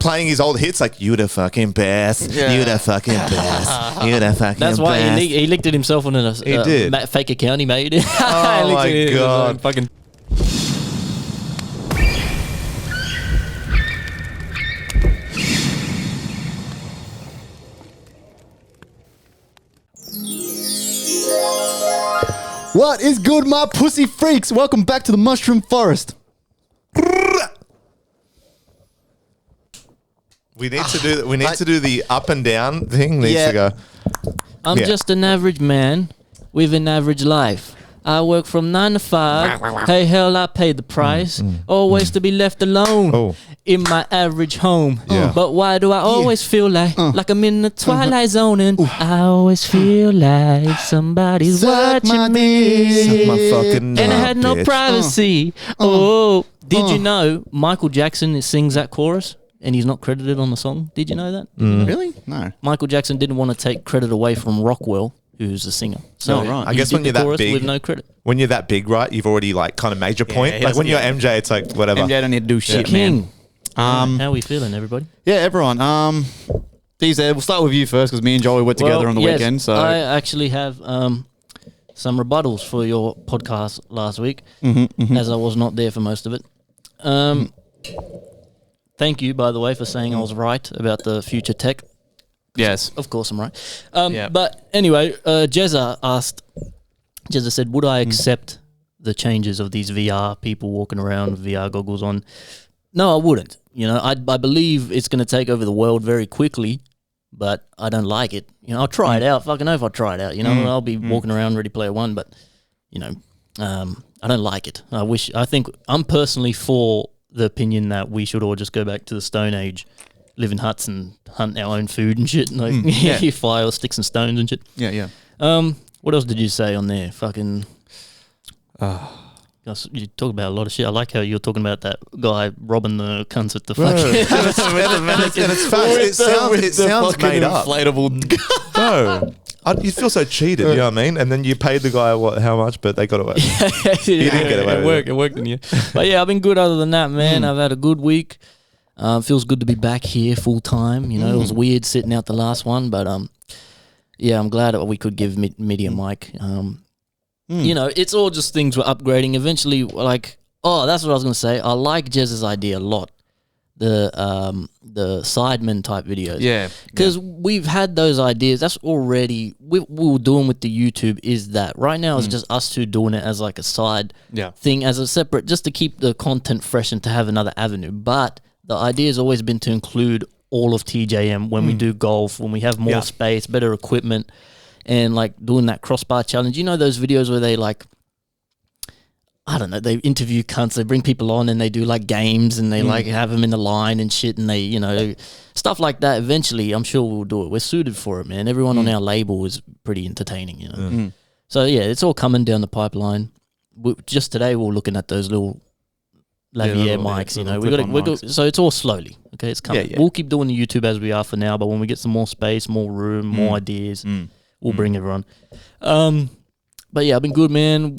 playing his old hits like "You the fucking best, you the fucking best, you the fucking That's best." why he licked it himself on a fake account he made. Oh my god! Fucking. What is good, my pussy freaks? Welcome back to the Mushroom Forest. We need to do the up and down thing. Needs to go. I'm just an average man with an average life. I work from 9 to 5. Hey, hell, I pay the price. Always to be left alone in my average home. But why do I always feel like I'm in the twilight zone? And I always feel like somebody's watching me. Suck my fucking and I had no privacy. Did you know Michael Jackson sings that chorus? And he's not credited on the song. Did you know that? Really? No. Michael Jackson didn't want to take credit away from Rockwell, who's the singer. So right. I guess when you're that big, with no credit. When you're that big, right? You've already like kind of made your point. Like when you're MJ, it's like whatever. MJ don't need to do shit, King. man. How are we feeling, everybody? Yeah, everyone. DZ, we'll start with you first because me and Joey were together on the weekend. So I actually have some rebuttals for your podcast last week, as I was not there for most of it. Thank you, by the way, for saying I was right about the future tech. Yes. Of course I'm right. But anyway, Jezza said, would I accept the changes of these VR people walking around with VR goggles on? No, I wouldn't. You know, I believe it's going to take over the world very quickly, but I don't like it. You know, I'll try it out. Fucking oath I'll try it out. You know, I'll be walking around Ready Player One, but, you know, I don't like it. I think I'm personally for the opinion that we should all just go back to the Stone Age, live in huts and hunt our own food and shit. Like fire sticks and stones and shit. Yeah. What else did you say on there? Fucking. You talk about a lot of shit. I like how you're talking about that guy robbing the cunts at the fucking. and it's fast. It sounds made up. Inflatable. No. You feel so cheated, you know what I mean? And then you paid the guy how much, but they got away. He didn't get away with it. It worked in you. But yeah, I've been good other than that, man. I've had a good week. Feels good to be back here full time. You know, it was weird sitting out the last one, but yeah, I'm glad that we could give Midi a mic. You know, it's all just things we're upgrading. Eventually, like, that's what I was going to say. I like Jez's idea a lot. The Sidemen type videos. Yeah. Because we've had those ideas. That's already, we were doing with the YouTube is that. Right now it's just us two doing it as like a side thing, as a separate, just to keep the content fresh and to have another avenue. But the idea has always been to include all of TJM when we do golf, when we have more space, better equipment, and like doing that crossbar challenge. You know those videos where they like, I don't know, they interview cunts, they bring people on and they do like games and they like have them in the line and shit and they, you know, stuff like that. Eventually, I'm sure we'll do it. We're suited for it, man. Everyone on our label is pretty entertaining, you know. So yeah, it's all coming down the pipeline. Just today we were looking at those little lavalier mics, you know. We got so it's all slowly, okay? It's coming. We'll keep doing the YouTube as we are for now, but when we get some more space, more room, more ideas, we'll bring everyone. But yeah, I've been good, man.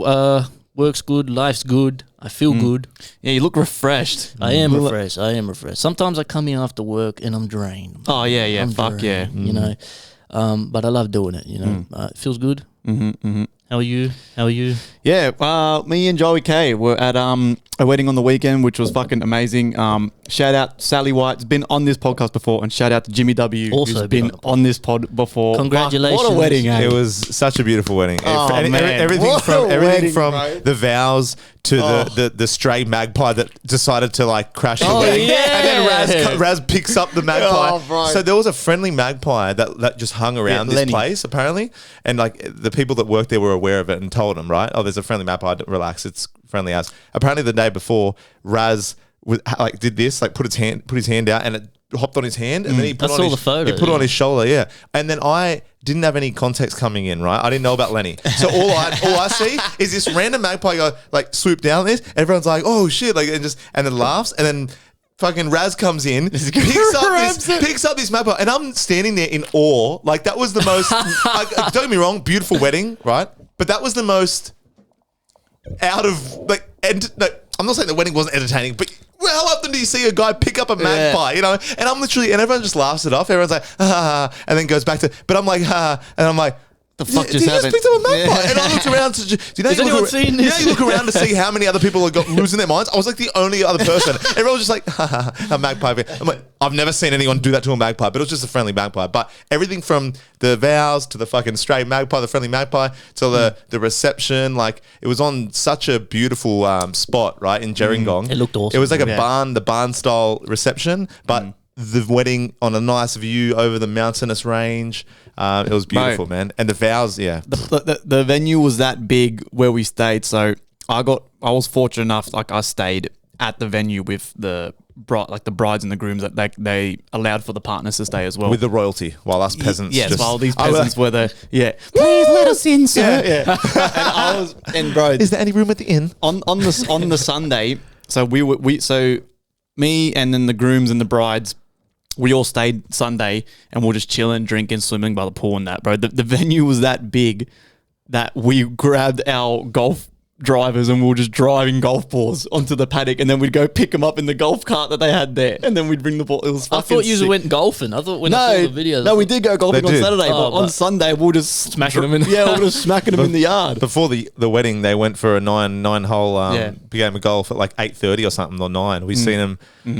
Work's good, life's good, I feel good. Yeah, you look refreshed. I am refreshed. Sometimes I come here after work and I'm drained. Oh, yeah, fuck drained, you know. But I love doing it, you know. It feels good. How are you? Yeah, me and Joey K were at a wedding on the weekend, which was fucking amazing. Shout out Sally White's been on this podcast before, and shout out to Jimmy W, also who's been on this pod before. Congratulations! What a wedding! Eh? It was such a beautiful wedding. Man. Everything from the vows to the stray magpie that decided to like crash the wedding, and then Raz picks up the magpie. So there was a friendly magpie that just hung around this place apparently, and like the people that worked there were aware of it and told him, right? Oh, there's a friendly magpie. Relax, it's friendly as. Apparently, the day before, Raz did this, like put his hand out, and it hopped on his hand, and then he put it on his shoulder, and then I didn't have any context coming in, right? I didn't know about Lenny, so all I see is this random magpie go like swoop down this. Everyone's like, oh shit, like and then laughs, and then fucking Raz comes in, picks up this magpie, and I'm standing there in awe. Like that was the most. Don't get me wrong, beautiful wedding, right? But that was the most out of like. I'm not saying the wedding wasn't entertaining, but how often do you see a guy pick up a magpie, you know? And I'm literally, and everyone just laughs it off. Everyone's like, and then goes back to, but I'm like, and I'm like, the fuck just happened? Just picked up a magpie. And I looked around to, do you know, you look around to see how many other people have got losing their minds? I was like the only other person. Everyone was just like, a magpie. I'm like, I've never seen anyone do that to a magpie, but it was just a friendly magpie. But everything from the vows to the fucking stray magpie, the friendly magpie, to the reception, like it was on such a beautiful spot, right, in Gerringong. It looked awesome. It was like the barn style reception, but the wedding on a nice view over the mountainous range. It was beautiful, man. And the vows, The venue was that big where we stayed, so I was fortunate enough, like I stayed at the venue with the brides and the grooms, that they allowed for the partners to stay as well. With the royalty, while us peasants while these peasants were please let us in, sir. And bro, is there any room at the inn? On the Sunday, so me and then the grooms and the brides, we all stayed Sunday and we're just chilling, drinking, swimming by the pool and that, bro. The venue was that big that we grabbed our golf drivers and we were just driving golf balls onto the paddock, and then we'd go pick them up in the golf cart that they had there, and then we'd bring the ball. It was fucking I thought you sick. went golfing. I thought when I saw the videos. No, we did go golfing on Saturday, but on Sunday we were just smacking them in. we were just smacking them in the yard. Before the wedding, they went for a nine hole game of golf at like 8:30 or something, or 9. We seen them.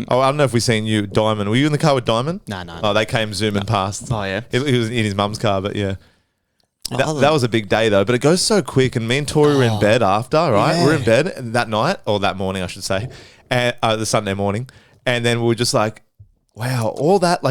Oh, I don't know if we seen you, Diamond. Were you in the car with Diamond? No. Oh, they came zooming past. Oh yeah, he was in his mum's car, but yeah. That was a big day though, but it goes so quick. And me and Tori were in bed after, right? Yeah. We're in bed that night, or that morning, I should say, and the Sunday morning. And then we were just like, wow, all that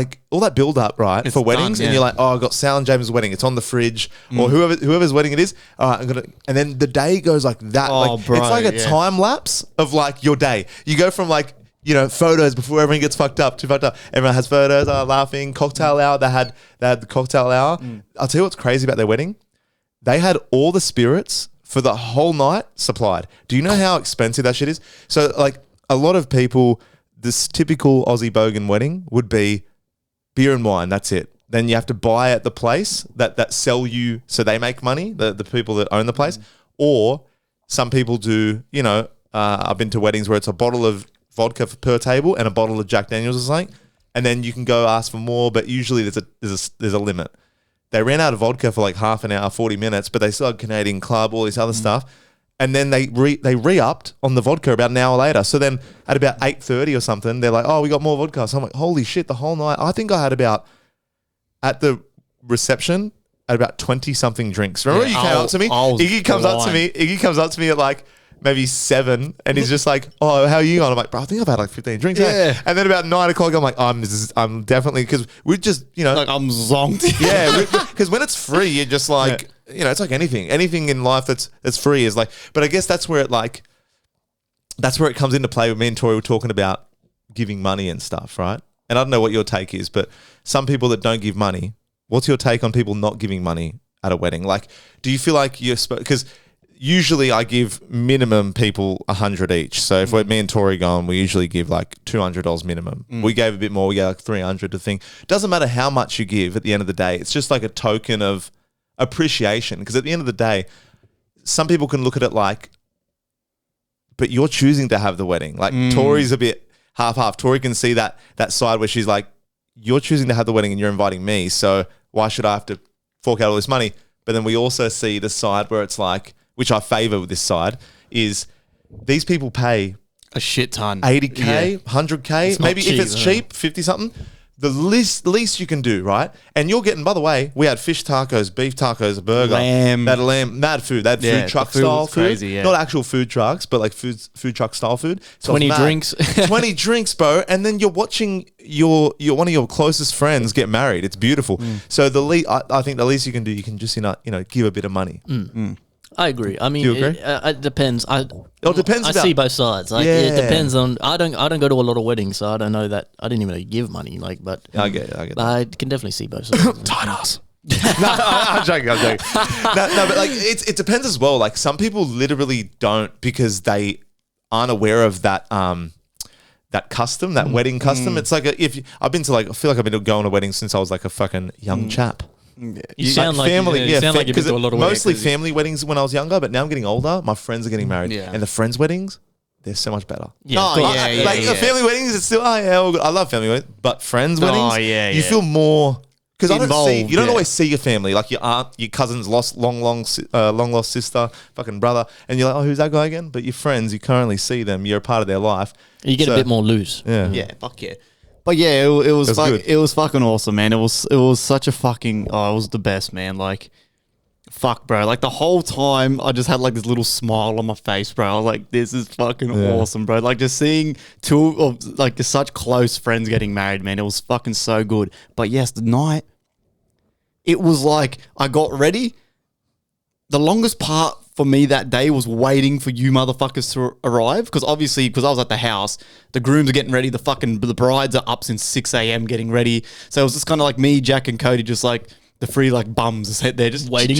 build up, right, for weddings. Done, and you're like, oh, I got Sal and James' wedding. It's on the fridge, or whoever's wedding it is. All right, and then the day goes like that. Oh, like, bro, it's like a time lapse of like your day. You go from like, you know, photos before everyone gets fucked up. Everyone has photos, laughing, cocktail hour. They had the cocktail hour. I'll tell you what's crazy about their wedding. They had all the spirits for the whole night supplied. Do you know how expensive that shit is? So like a lot of people, this typical Aussie bogan wedding would be beer and wine. That's it. Then you have to buy at the place that sell you, so they make money, the people that own the place. Or some people do, you know, I've been to weddings where it's a bottle of vodka per table and a bottle of Jack Daniels or something, and then you can go ask for more, but usually there's a limit. They ran out of vodka for like half an hour, 40 minutes, but they still had Canadian Club, all this other stuff, and then they re-upped on the vodka about an hour later. So then at about 8:30 or something, they're like, oh, we got more vodka. So I'm like, holy shit, the whole night. I think I had about, at the reception, at about 20-something drinks. Remember you came up to me? Iggy comes up to me at like maybe 7, and he's just like, oh, how are you on? I'm like, bro, I think I've had like 15 drinks. Yeah. And then about 9 o'clock, I'm like, I'm definitely, because we're just, you know. Like, I'm zonked. Yeah, because when it's free, you're just like, you know, it's like anything. Anything in life that's free is like, but I guess that's where it comes into play. With me and Tori were talking about giving money and stuff, right? And I don't know what your take is, but some people that don't give money, what's your take on people not giving money at a wedding? Like, do you feel like you're because usually I give minimum people 100 each. So if we're me and Tori going, we usually give like $200 minimum. We gave a bit more. We gave like 300 to thing. Doesn't matter how much you give at the end of the day. It's just like a token of appreciation. Because at the end of the day, some people can look at it like, but you're choosing to have the wedding. Like Tori's a bit half-half. Tori can see that side where she's like, you're choosing to have the wedding and you're inviting me. So why should I have to fork out all this money? But then we also see the side where it's like, which I favor with this side, is these people pay a shit ton, 80K, 100K, maybe cheap, if it's cheap, 50 something. The least you can do, right? And you're getting, by the way, we had fish tacos, beef tacos, a burger, lamb, mad food. They had food truck style food, crazy, not actual food trucks, but like food truck style food. So 20 drinks, 20 drinks, bro. And then you're watching your one of your closest friends get married. It's beautiful. So I think the least you can do, you can just give a bit of money. I agree. I mean, it depends. It depends. I see both sides. Like, it depends on. I don't go to a lot of weddings, so I don't know that. I didn't even know you give money. Like, but I get it. I can definitely see both sides. Tight ass. I'm joking. No, but like it depends as well. Like some people literally don't because they aren't aware of that that custom, that wedding custom. It's like I've been to I feel like I've been going to weddings since I was like a fucking young chap. You sound like family. You sound like you've been to a lot of weddings. Mostly family weddings when I was younger, but now I'm getting older. My friends are getting married, and the friends' weddings, they're so much better. Yeah, Oh, yeah, Like family weddings, it's still I love family weddings, but friends weddings, you feel more because I don't see you don't always see your family, like your aunt, your cousin's long lost sister, fucking brother, and you're like, oh, who's that guy again? But your friends, you currently see them, you're a part of their life. You get a bit more loose. Yeah, fuck yeah. But yeah, it was fucking awesome, man. It was such a fucking it was the best, man. Like, fuck, bro. Like the whole time, I just had like this little smile on my face, bro. I was like, this is fucking awesome, bro. Like just seeing two of like just such close friends getting married, man. It was fucking so good. But yes, the night, it was like I got ready. The longest part for me that day was waiting for you motherfuckers to arrive. Because obviously, because I was at the house, the grooms are getting ready. The brides are up since 6 a.m. getting ready. So it was just kind of like me, Jack, and Cody, just like the three like bums sat there just waiting,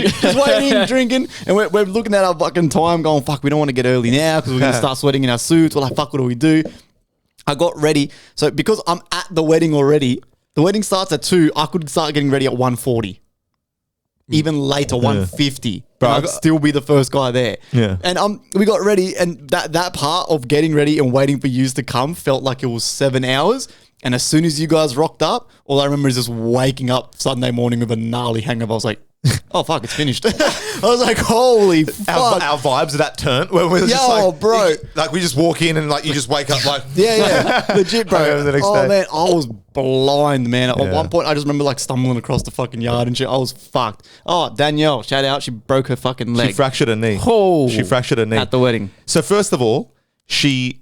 drinking. And we're looking at our fucking time going, fuck, we don't want to get early now because we're going to start sweating in our suits. We're like, fuck, what do we do? I got ready. So because I'm at the wedding already, the wedding starts at 2. I could start getting ready at 1:40. Even later, 1:50. Bro, I'd still be the first guy there. Yeah. And we got ready, and that part of getting ready and waiting for yous to come felt like it was 7 hours. And as soon as you guys rocked up, all I remember is just waking up Sunday morning with a gnarly hangover. I was like, oh, fuck, it's finished. I was like, holy fuck. Our vibes are that turn where we're just like, bro. Like we just walk in and like you just wake up like. Yeah. Legit, bro. The next day. Man, I was blind, man. At one point, I just remember like stumbling across the fucking yard and shit. I was fucked. Oh, Danielle, shout out. She broke her fucking leg. She fractured her knee. Oh. She fractured her knee. At the wedding. So first of all, she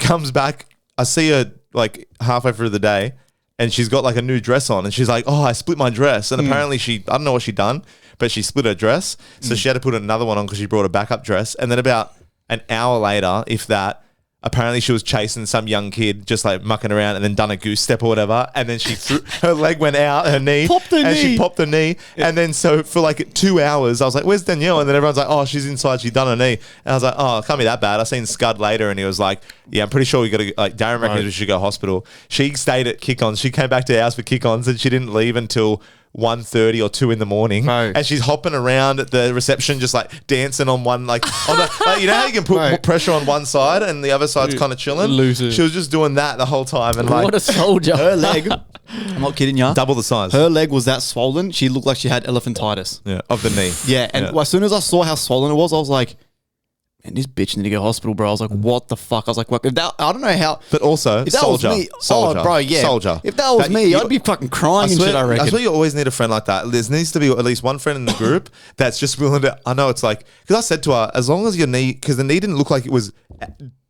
comes back. I see her like halfway through the day and she's got like a new dress on and she's like, oh, I split my dress. And apparently I don't know what she'd done, but she split her dress. So she had to put another one on because she brought a backup dress. And then about an hour later, if that, apparently she was chasing some young kid just like mucking around and then done a goose step or whatever. And then she threw, her leg went out, her knee. She popped her knee. Yeah. And then so for like 2 hours, I was like, where's Danielle? And then everyone's like, oh, she's inside. She's done her knee. And I was like, oh, it can't be that bad. I seen Scud later and he was like, yeah, I'm pretty sure we got to, like, Darren reckons we should go to hospital. She stayed at kick-ons. She came back to the house for kick-ons and she didn't leave until 1:30 or 2 in the morning, and she's hopping around at the reception, just like dancing on one, like, on the, like you know how you can put pressure on one side and the other side's kind of chilling. She was just doing that the whole time, and like, what a soldier. Her leg, I'm not kidding ya, double the size. Her leg was that swollen. She looked like she had elephantitis. Yeah, of the knee. Yeah, and as soon as I saw how swollen it was, I was like, man, this bitch need to go to hospital, bro. I was like, what the fuck? I was like, what? If that, I don't know how. But also, if that soldier. Was me, soldier. Oh, bro, yeah. Soldier. If that was me, I'd be fucking crying and shit, I reckon. That's why you always need a friend like that. There needs to be at least one friend in the group that's just willing to, I know it's like, because I said to her, as long as your knee, because the knee didn't look like it was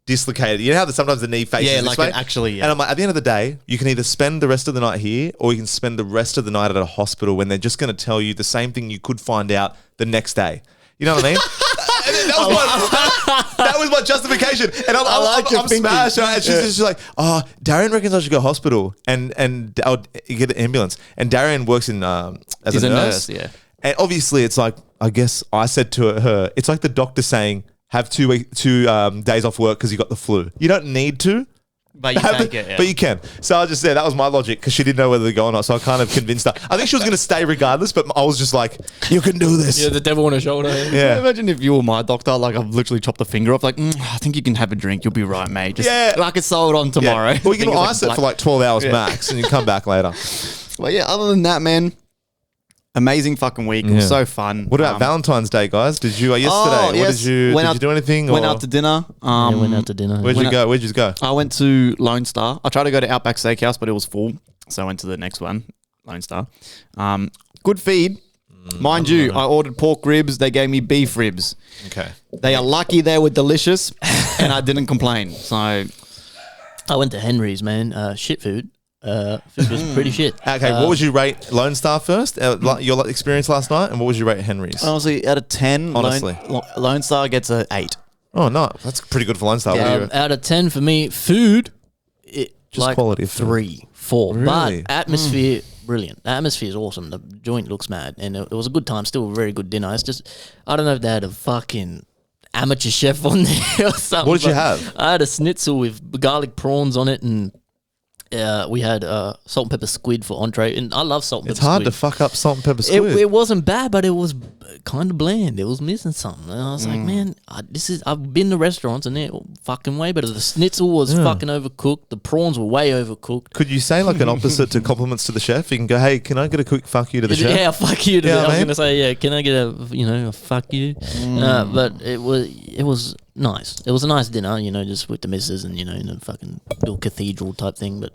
dislocated. You know how sometimes the knee faces this way? Actually, yeah. And I'm like, at the end of the day, you can either spend the rest of the night here or you can spend the rest of the night at a hospital when they're just going to tell you the same thing you could find out the next day. You know what I mean? That was my justification. And I'm smashed. And she's just like, oh, Darian reckons I should go to hospital and I'll get an ambulance. And Darian works in as a nurse. Yeah. And obviously it's like, I guess I said to her, it's like the doctor saying, have 2 days off work because you got the flu. You don't need to. But you can get, yeah. But you can. So I just said that was my logic because she didn't know whether to go or not. So I kind of convinced her. I think she was going to stay regardless, but I was just like, you can do this. Yeah, the devil on her shoulder. Yeah. Imagine if you were my doctor, like I've literally chopped the finger off, like, I think you can have a drink. You'll be right, mate. Just like it's sold on tomorrow. Yeah. Well, you can ice it for like 12 hours max and you come back later. Well, yeah, other than that, man, amazing fucking week. It was so fun. What about Valentine's Day, guys? Did you yesterday? Yes. What did you do anything? Went out to dinner. Went out to dinner. Where'd you go? Where'd you go? I went to Lone Star. I tried to go to Outback Steakhouse, but it was full, so I went to the next one, Lone Star. Good feed. Mind you, I ordered pork ribs. They gave me beef ribs. Okay. They are lucky they were delicious, and I didn't complain. So I went to Henry's, man. Shit food. Food was pretty shit. Okay, what would you rate Lone Star first? Your experience last night, and what would you rate Henry's? Honestly, out of 10, honestly, Lone Star gets an 8. Oh no, that's pretty good for Lone Star. Yeah, out of 10 for me, food, just like quality of 3, 4. Really? But atmosphere, brilliant. The atmosphere is awesome. The joint looks mad, and it was a good time. Still a very good dinner. It's just, I don't know if they had a fucking amateur chef on there or something. What did you have? I had a schnitzel with garlic prawns on it and We had salt and pepper squid for entree, and I love salt and It's pepper hard squid. to fuck up salt and pepper squid. It wasn't bad, but it was kind of bland. It was missing something. And I was like, man, I've been to restaurants and they're fucking way better. The schnitzel was fucking overcooked. The prawns were way overcooked. Could you say like an opposite to compliments to the chef? You can go, hey, can I get a quick fuck you to the chef? Yeah, fuck you. Yeah, I was mate. gonna say, yeah, can I get a fuck you? But it was nice. It was a nice dinner, just with the missus and in a fucking little cathedral type thing. But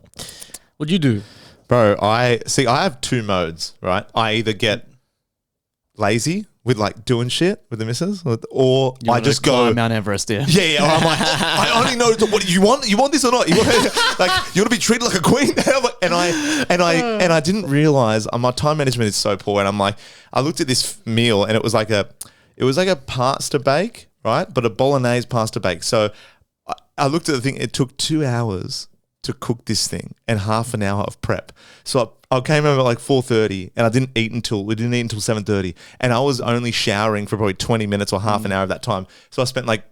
what'd you do? Bro, I have two modes, right? I either get lazy with like doing shit with the missus, or I just go Mount Everest. Yeah. Yeah. I'm like, I only know what you want. You want this or not? You want like you want to be treated like a queen? and I didn't realize my time management is so poor. And I'm like, I looked at this meal and it was like a pasta bake, right? But a bolognese pasta bake. So I looked at the thing. It took 2 hours to cook this thing and half an hour of prep. So I came home at like 4:30 and we didn't eat until 7:30, and I was only showering for probably 20 minutes or half an hour of that time. So I spent like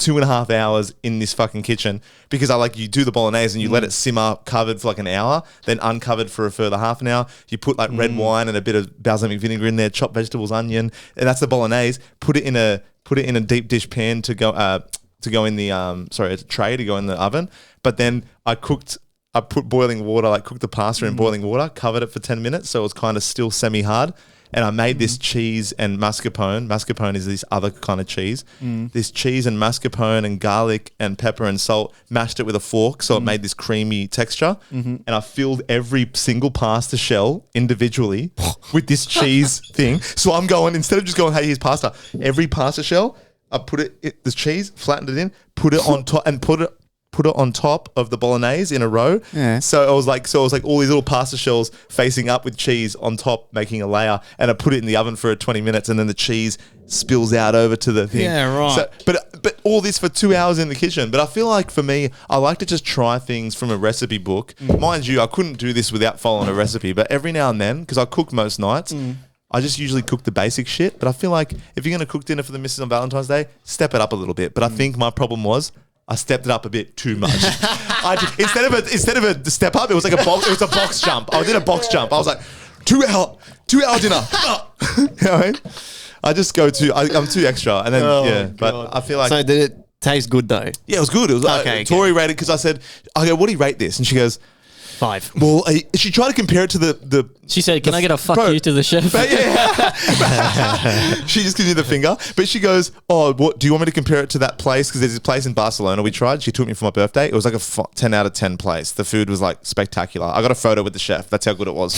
2.5 hours in this fucking kitchen because you do the bolognese and you let it simmer covered for like an hour, then uncovered for a further half an hour. You put like red wine and a bit of balsamic vinegar in there, chopped vegetables, onion, and that's the bolognese. Put it in a deep dish pan to go in the a tray to go in the oven. But then I put boiling water, cooked the pasta in boiling water, covered it for 10 minutes so it was kind of still semi-hard. And I made this cheese and mascarpone. Mascarpone is this other kind of cheese. This cheese and mascarpone and garlic and pepper and salt, mashed it with a fork so it made this creamy texture. And I filled every single pasta shell individually with this cheese thing. So I'm going, instead of just going, hey, here's pasta, every pasta shell, I put the cheese, flattened it in, put it on top, and put it on top of the bolognese in a row. Yeah. So it was like all these little pasta shells facing up with cheese on top, making a layer, and I put it in the oven for 20 minutes, and then the cheese spills out over to the thing. Yeah, right. So, but all this for 2 hours in the kitchen. But I feel like for me, I like to just try things from a recipe book. Mind you, I couldn't do this without following a recipe, but every now and then, because I cook most nights, I just usually cook the basic shit. But I feel like if you're going to cook dinner for the missus on Valentine's Day, step it up a little bit. But I think my problem was I stepped it up a bit too much. Instead of a step up, it was like a box. It was a box jump. I did a box jump. I was like, 2 hour dinner. You know what I mean? I just go I'm too extra, and then But I feel like So did it taste good though? yeah, it was good. It was Okay. Tori rated because I said, what do you rate this? And she goes, 5. well, she tried to compare it to the She said, "Can I get a fuck bro, you to the chef?" she just gives me the finger, but she goes, "Oh, what do you want me to compare it to that place? Because there's this place in Barcelona we tried. She took me for my birthday. It was like a 10 out of 10 place. The food was like spectacular. I got a photo with the chef. That's how good it was.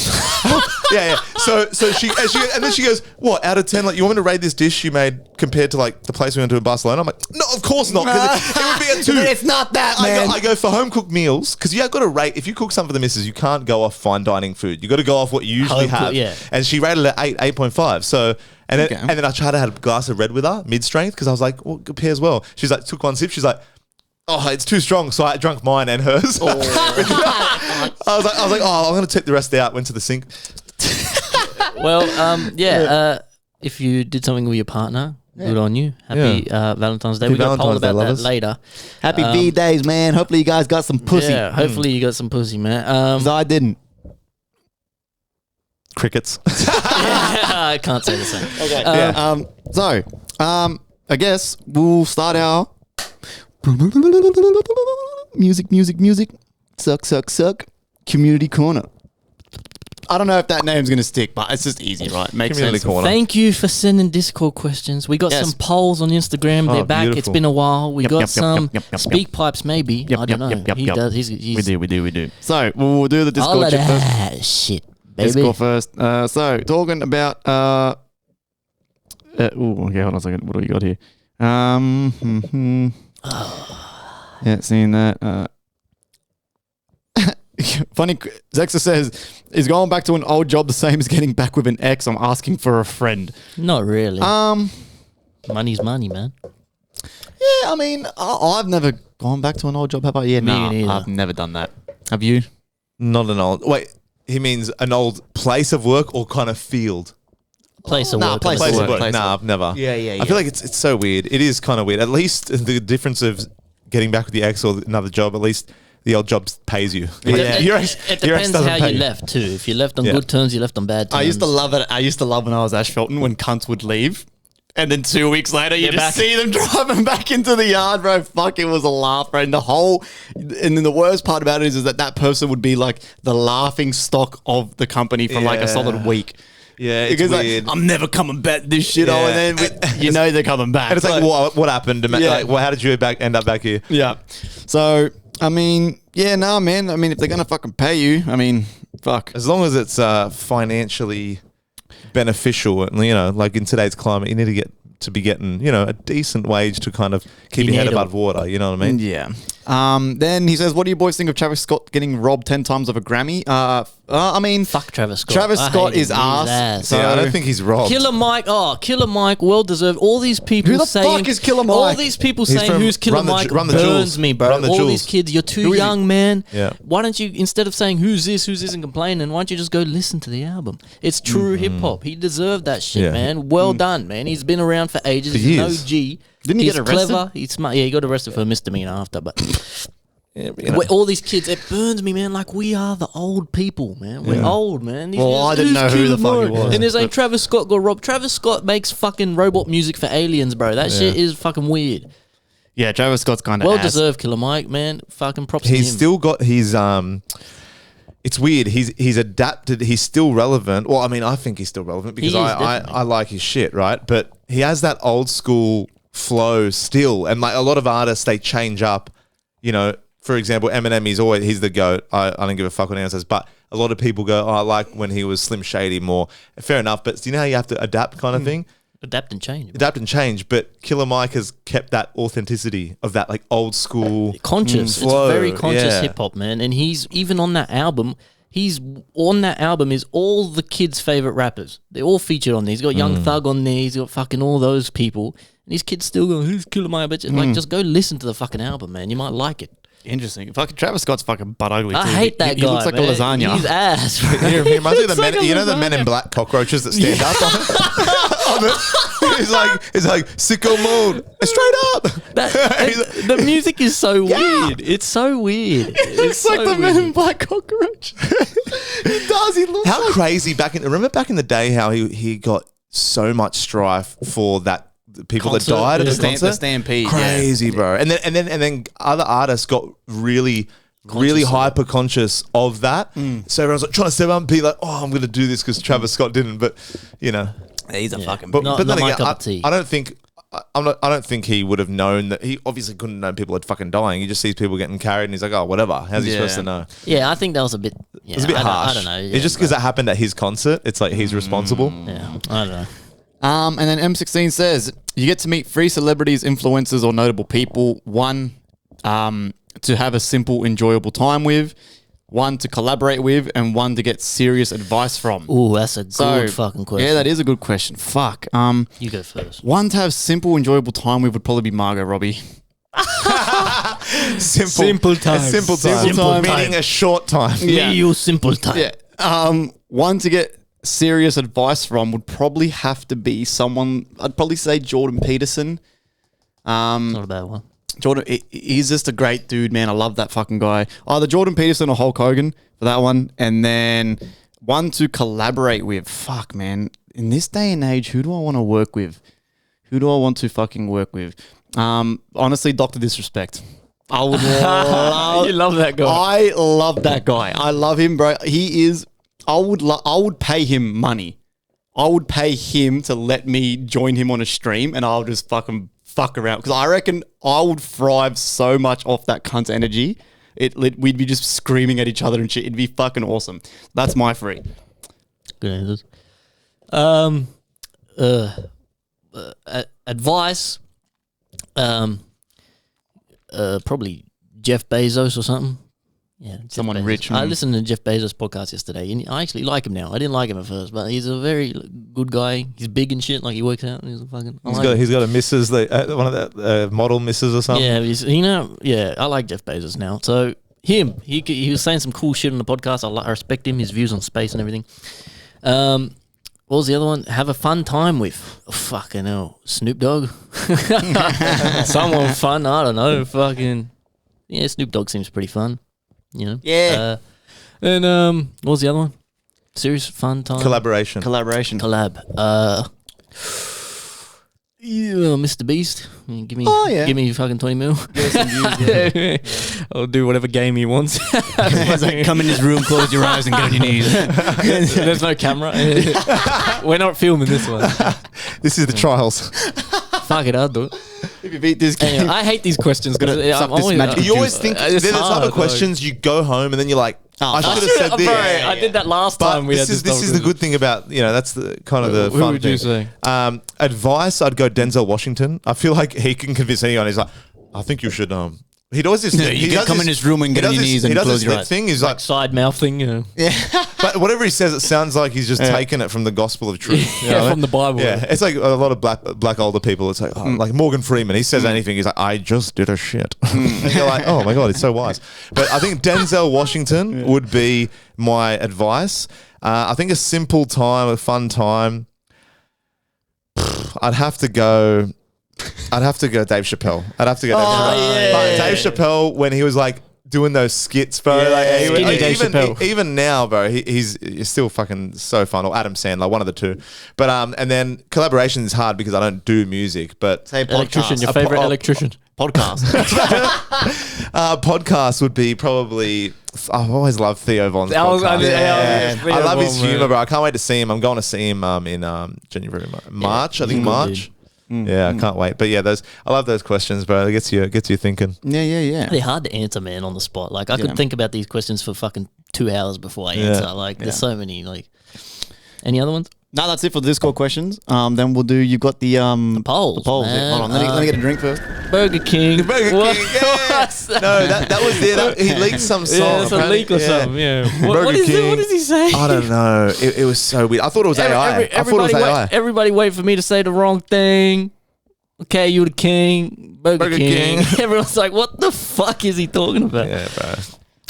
yeah. So she and then she goes, "What out of 10? Like, you want me to rate this dish you made compared to like the place we went to in Barcelona?" I'm like, "No, of course not. Because it would be a 2. It's not that, man. I go for home cooked meals because you got to rate. If you cook something for the missus, you can't go off fine dining food. You got to go off what you usually have. Yeah. And she rated it 8.5. So and then I tried to have a glass of red with her mid strength because I was like, well, it pairs well. She's like, took one sip. She's like, oh, it's too strong. So I drank mine and hers. I was like, oh, I'm gonna take the rest out. Went to the sink. Well, if you did something with your partner, good on you. Happy Valentine's Day. Happy We got a poll Valentine's Day, about that lovers. later. Happy V-Days, man. Hopefully you guys got some pussy. Yeah, hopefully you got some pussy, man. 'Cause I didn't. Crickets. I can't say the same. Okay. So, I guess we'll start our music. Suck. Community corner. I don't know if that name's gonna stick, but it's just easy, right? Makes Community sense. corner. Thank you for sending Discord questions. We got Yes. some polls on Instagram. They're back. beautiful. It's been a while. We got yep, some yep. speak pipes, maybe. I don't know. He does. He's We do. So we'll do the all Discord of shit first. that shit, baby. Discord first. So talking about okay, hold on a second. What do we got here? Yeah, seeing that. Funny, Zexa says, is going back to an old job the same as getting back with an ex? I'm asking for a friend. Not really. Yeah, Money's money, man. I mean, I've never gone back to an old job. Have I? Yeah, no, neither. I've never done that. Have you? Not an old. Wait, he means an old place of work or kind of field? Place of Nah, work. place Place of of work. work. Nah, I've never. Yeah. I feel like it's so weird. It is kind of weird. At least the difference of getting back with the ex or another job, at least the old job pays you. Yeah. It depends how you left too. If you left on good terms, you left on bad terms. I used to love it. I used to love when I was Ashfelton when cunts would leave. And then 2 weeks later, you just see them driving back into the yard, bro. Fuck, it was a laugh, bro. And then the worst part about it is that person would be like the laughing stock of the company for like a solid week. Yeah, it's weird. Like, I'm never coming back this shit. Yeah. And then they're coming back. And it's like what happened? Like, how did you end up back here? Yeah. So, I mean, man. I mean, if they're going to fucking pay you, I mean, fuck. As long as it's financially beneficial, and like in today's climate, you need to be getting a decent wage to kind of keep your head above water. You know what I mean? Yeah. Then he says, "What do you boys think of Travis Scott getting robbed 10 times of a Grammy?" I mean, fuck Travis Scott. Travis Scott is ass. So I don't think he's robbed. Killer Mike, well deserved. All these people Who the fuck is Killer Mike? All these people saying who's Killer Mike burns me, bro. All these kids, you're too young, man. Yeah. Why don't you, instead of saying who's this and complaining, why don't you just go listen to the album? It's true hip hop. He deserved that shit, man. Well done, man. He's been around for ages. He's an OG. Didn't he get arrested? Clever. He's smart. Yeah, he got arrested for a misdemeanor after, but all these kids, it burns me, man. Like, we are the old people, man. We're old, man. Well, I didn't know who the fuck he was. And they're saying Travis Scott got robbed. Travis Scott makes fucking robot music for aliens, bro. That shit is fucking weird. Yeah, Travis Scott's kind of well-deserved, Killer Mike, man. Fucking props to him. He's still got his... It's weird. He's adapted. He's still relevant. Well, I mean, I think he's still relevant because I like his shit, right? But he has that old school flow still, and like a lot of artists, they change up. For example, Eminem, he's the GOAT. I don't give a fuck what anyone says, but a lot of people go, I like when he was Slim Shady more. Fair enough, but do you know how you have to adapt kind of thing? Adapt and change. Adapt and change, but Killer Mike has kept that authenticity of that like old school conscious. flow. It's very conscious hip hop, man. And he's even on that album. Is all the kids' favorite rappers. They're all featured on there. He's got Young Thug on there. He's got fucking all those people. And these kids still going, who's Killer Mike? But like, just go listen to the fucking album, man. You might like it. Interesting. Fucking Travis Scott's fucking butt ugly. I hate that guy. He looks like a lasagna. He's ass. He reminds me of the Men in Black cockroaches that stand up on it. He's like sicko mode. Straight up. The music is so weird. It's so weird. It's like the Men in Black cockroach. He does. He looks how crazy remember back in the day how he got so much strife for that. The people that died at the concert, the stampede, crazy, bro. And then other artists got really hyper conscious of that. So everyone's like trying to step up and be like, "Oh, I'm going to do this because Travis Scott didn't." But he's a fucking. But then again, I don't think he would have known that. He obviously couldn't know people had fucking dying. He just sees people getting carried, and he's like, "Oh, whatever." How's he supposed to know? Yeah, I think that was a bit. It was a bit harsh. I don't know. It's just because that happened at his concert. It's like he's responsible. Yeah, I don't know. And then M16 says, you get to meet free celebrities, influencers, or notable people. One, to have a simple, enjoyable time with. One, to collaborate with. And one, to get serious advice from. Ooh, that's a good fucking question. Yeah, that is a good question. Fuck. You go first. One, to have simple, enjoyable time with would probably be Margot Robbie. Simple time. Simple time. Meaning a short time. Yeah. You simple time. Yeah. One, to get serious advice from would probably have to be someone. I'd probably say Jordan Peterson. Not a bad one. Jordan, he's just a great dude, man. I love that fucking guy. Either Jordan Peterson or Hulk Hogan for that one. And then one to collaborate with. Fuck, man. In this day and age, who do I want to work with? Who do I want to fucking work with? Honestly, Dr. Disrespect. I would love. You love that guy. I love that guy. I love him, bro. He is. I would pay him money. I would pay him to let me join him on a stream, and I'll just fucking fuck around because I reckon I would thrive so much off that cunt's energy. We'd be just screaming at each other and shit. It'd be fucking awesome. That's my free. Good answers. Advice. Probably Jeff Bezos or something. Yeah, someone Bezos. rich. I listened to Jeff Bezos' podcast yesterday, and I actually like him now. I didn't like him at first, but he's a very good guy. He's big and shit. Like, he works out. And he's a fucking. He's got a missus, one of the model missus or something. Yeah, I like Jeff Bezos now. So him, he was saying some cool shit on the podcast. I respect him, his views on space and everything. What was the other one? Have a fun time with. Oh, fucking hell, Snoop Dogg. Someone fun. I don't know. Fucking yeah, Snoop Dogg seems pretty fun. You know. Yeah. And what was the other one? Serious fun time. Collaboration. Collab. Yeah, Mr. Beast. Give me fucking 20 mil. I'll do whatever game he wants. He's like, come in this room, close your eyes, and go on your knees. There's no camera. We're not filming this one. This is the trials. Fuck it, I'll do it. If you beat this game, Anyway, I hate these questions because You always think there's the type of questions you go home and then you're like, I should have said this. Bro, I did that last time. This is the good thing about, that's the kind of the fun thing. Who would you say? Advice, I'd go Denzel Washington. I feel like he can convince anyone. He's like, I think you should He'd always just you can come in his room and get on your knees and close your eyes. Thing is like side mouth thing, Yeah. But whatever he says, it sounds like he's just taken it from the gospel of truth. From the Bible. Yeah, it's like a lot of black older people. It's like like Morgan Freeman. He says anything. He's like, I just did a shit. And you're like, oh my god, he's so wise. But I think Denzel Washington would be my advice. I think a simple time, a fun time. I'd have to go Dave Chappelle. But Dave Chappelle, when he was like doing those skits, bro. Even now, bro, he's still fucking so fun. Or Adam Sandler, one of the two. But and then collaboration is hard because I don't do music. But say electrician, your favorite electrician podcast. Podcast would be probably. I've always loved Theo Von's podcast. I love his humor, bro. I can't wait to see him. I'm going to see him in January, March. I think March. Yeah, I can't wait. But yeah, I love those questions, bro. It gets you thinking. Yeah. They're hard to answer, man, on the spot. Like I could think about these questions for fucking 2 hours before I answer. Like there's so many. Like any other ones? No, that's it for the Discord questions. Then we'll do. You got the polls. The polls. Yeah. Hold on, let me get a drink first. Burger King. King. Yes. No, that was there. He leaked some song. Yeah, it's a leak or something. Yeah. What does he say? I don't know. It was so weird. I thought it was AI. I thought it was AI. Everybody wait for me to say the wrong thing. Okay, you the king. Burger King. Everyone's like, what the fuck is he talking about? Yeah, bro.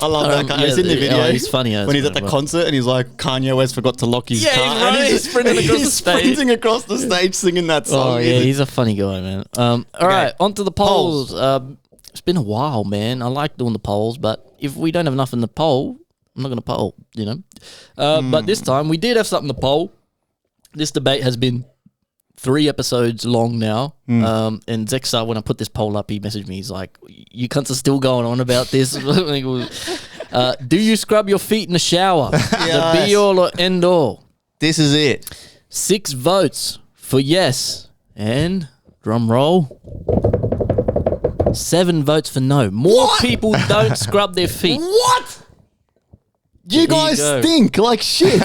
I love that guy. I've seen the video. He's funny. When he's at the concert and he's like, Kanye West forgot to lock his car. And he's sprinting across the stage singing that song. Oh, yeah, he's a funny guy, man. All right, on to the polls. It's been a while, man. I like doing the polls, but if we don't have enough in the poll, I'm not going to poll, But this time, we did have something to poll. This debate has been 3 episodes long now. And Zexar, when I put this poll up, he messaged me. He's like, you cunts are still going on about this. Do you scrub your feet in the shower? The be all or end all. This is it. 6 votes for yes. And, drum roll, 7 votes for no. More people don't scrub their feet. What? You guys stink like shit.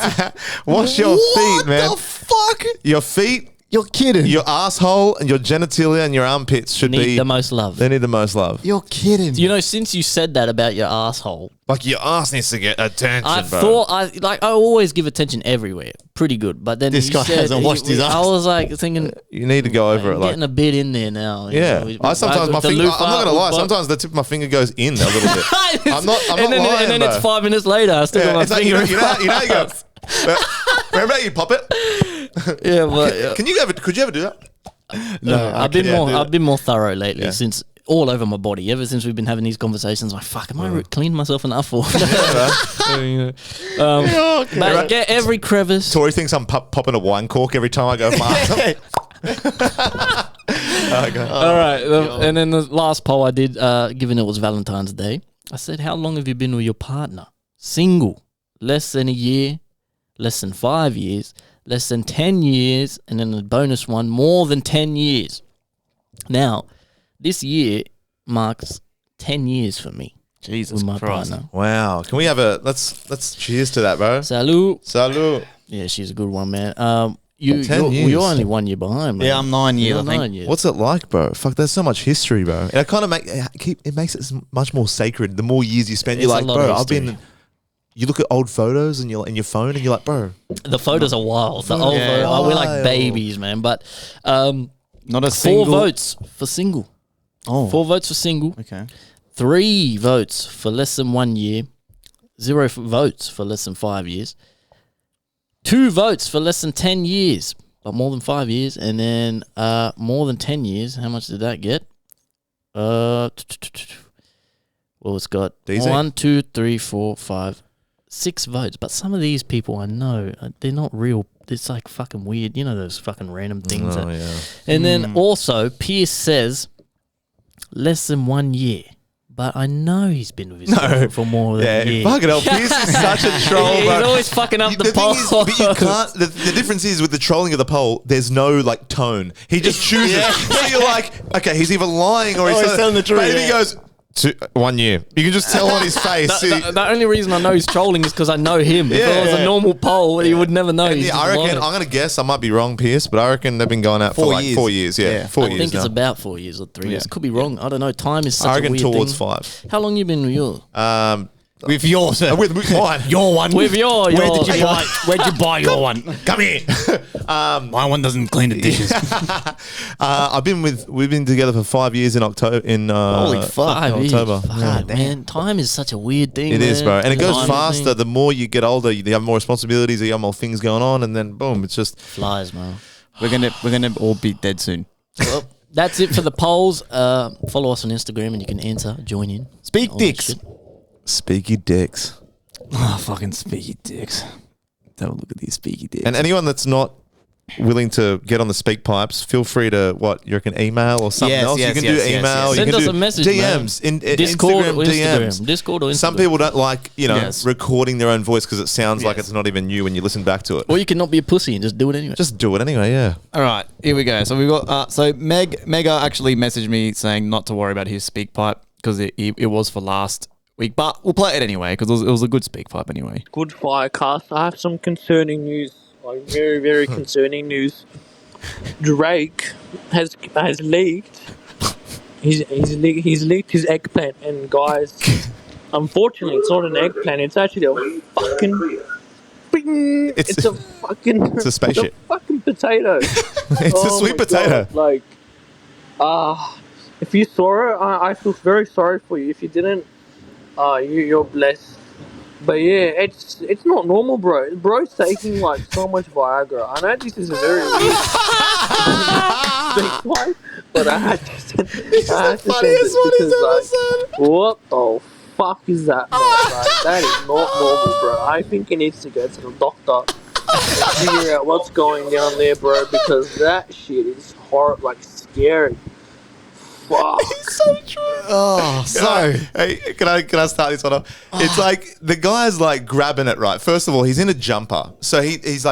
Wash your feet, man. What the fuck? Your feet. You're kidding. Your asshole and your genitalia and your armpits should need the most love. They need the most love. You're kidding. Since you said that about your asshole, like your ass needs to get attention, I always give attention everywhere. Pretty good. But then this guy hasn't washed his ass. I was like thinking, you need to go over it. Getting a bit in there now. Yeah. Sometimes my finger. I'm not gonna lie. Sometimes the tip of my finger goes in a little bit. I'm not lying. And then it's 5 minutes later. I still got my finger. You know, you go. Remember how you pop it? Yeah, but could you ever do that? No, I've been more thorough lately since all over my body. Ever since we've been having these conversations, like fuck, am I cleaned myself enough or? But get every crevice. Tori thinks I'm popping a wine cork every time I go for All right, and then the last poll I did, given it was Valentine's Day, I said, how long have you been with your partner? Single, less than a year, less than 5 years, less than 10 years, and then the bonus one, more than 10 years. Now, this year marks 10 years for me. Jesus with my Christ. partner. Wow. Can we have let's cheers to that, bro. Salud. Yeah, she's a good one, man. You're only 1 year behind, man. Yeah, I'm 9 years, I think. 9 years. What's it like, bro? Fuck, there's so much history, bro. And it kind of makes it much more sacred. The more years you spend, you're like, bro, you look at old photos and you're in your phone and you're like, bro. The photos are wild. The old photos, we're like babies, man. But not a single. 4 votes for single. Oh. 4 votes for single. Okay. 3 votes for less than 1 year. 0 votes for less than 5 years. 2 votes for less than 10 years, but more than 5 years. And then more than 10 years. How much did that get? Well, it's got DZ. 1, 2, 3, 4, 5, 6 votes. But some of these people I know, they're not real. It's like fucking weird. You know those fucking random things. And then also, Pierce says, less than 1 year. But I know he's been with his girlfriend for more than a year. Fucking hell, Pierce is such a troll, He's bro. always fucking up the poll. Thing is, but you can't. The difference is with the trolling of the poll, there's no like tone. He just chooses. So you're like, okay, he's either lying or he's telling the truth. Maybe he goes 1 year. You can just tell on his face. The only reason I know he's trolling is because I know him. If it was a normal poll, you would never know. I reckon. I'm gonna guess. I might be wrong, Pierce, but I reckon they've been going out for like 4 years. Yeah, 4 years. I think it's about 4 years or 3 years. Could be wrong. I don't know. Time is such a weird thing. I reckon towards 5. How long you been with yours? With yours, with mine, your one. With your. Where did you buy? Where'd you buy your one? Come here. My one doesn't clean the dishes. We've been together for 5 years in October. Holy fuck! October. Fuck, man, time is such a weird thing. It is, bro, and it goes Time faster. The more you get older, you have more responsibilities. You have more things going on, and then boom, it's just flies, man. We're gonna all be dead soon. Well, that's it for the polls. Follow us on Instagram, and you can answer. Join in. Speak dicks. Speaky dicks. Oh, fucking speaky dicks. Don't look at these speaky dicks. And anyone that's not willing to get on the speak pipes, feel free to you reckon email or something else. You can do email. Send us a message, DMs in Discord or DMs. Discord or Instagram. Some people don't like recording their own voice because it sounds like it's not even you when you listen back to it. Or you can not be a pussy and just do it anyway. Just do it anyway. Yeah. All right, here we go. So we've got Mega actually messaged me saying not to worry about his speak pipe because it was for last week, but we'll play it anyway because it was a good speak pipe anyway. Good FireCast. I have some concerning news, like very, very concerning news. Drake has leaked. He's leaked his eggplant, and guys, unfortunately, it's not an eggplant. It's actually a fucking. It's a fucking. It's a spaceship. It's a fucking potato. It's a sweet potato. God. Like, if you saw it, I feel very sorry for you. If you didn't. You're blessed. But yeah, it's not normal, bro. Bro's taking like so much Viagra. I know this is a very weird speak one, but I had to send it because what the fuck is that, man? Like, that is not normal, bro. I think he needs to go to the doctor and figure out what's going down there, bro, because that shit is horrible, like scary. Wow. It's so true. Oh, can I start this one off? It's like the guy's like grabbing it right. First of all, he's in a jumper. So he's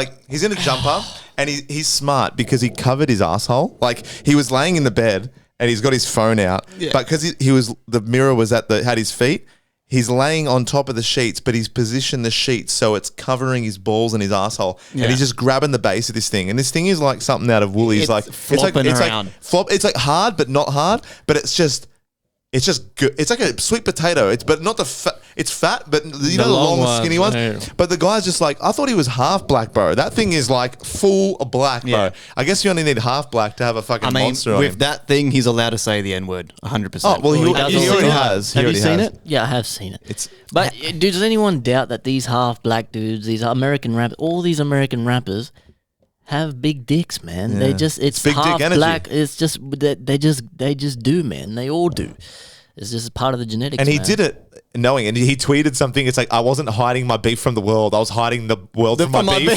in a jumper and he's smart because he covered his asshole. Like he was laying in the bed and he's got his phone out. Yeah. But because the mirror was at his feet, he's laying on top of the sheets, but he's positioned the sheets so it's covering his balls and his asshole. Yeah. And he's just grabbing the base of this thing. And this thing is like something out of Woolies. It's like hard, but not hard. But it's just good. It's like a sweet potato. But not the fat. It's fat, but you know the long skinny ones. Yeah. But the guy's just like, I thought he was half black, bro. That thing is like full black, bro. Yeah. I guess you only need half black to have a fucking monster on him. With that thing, he's allowed to say the N-word 100%. Oh, well, he already has. Have you seen it? Yeah, I have seen it. But does anyone doubt that these half black dudes, these American rappers, all these American rappers have big dicks, man? Yeah. It's big half dick black. It's just they just do, man. They all do. It's just part of the genetics. And he did it knowing, and he tweeted something. It's like, I wasn't hiding my beef from the world. I was hiding the world from my beef.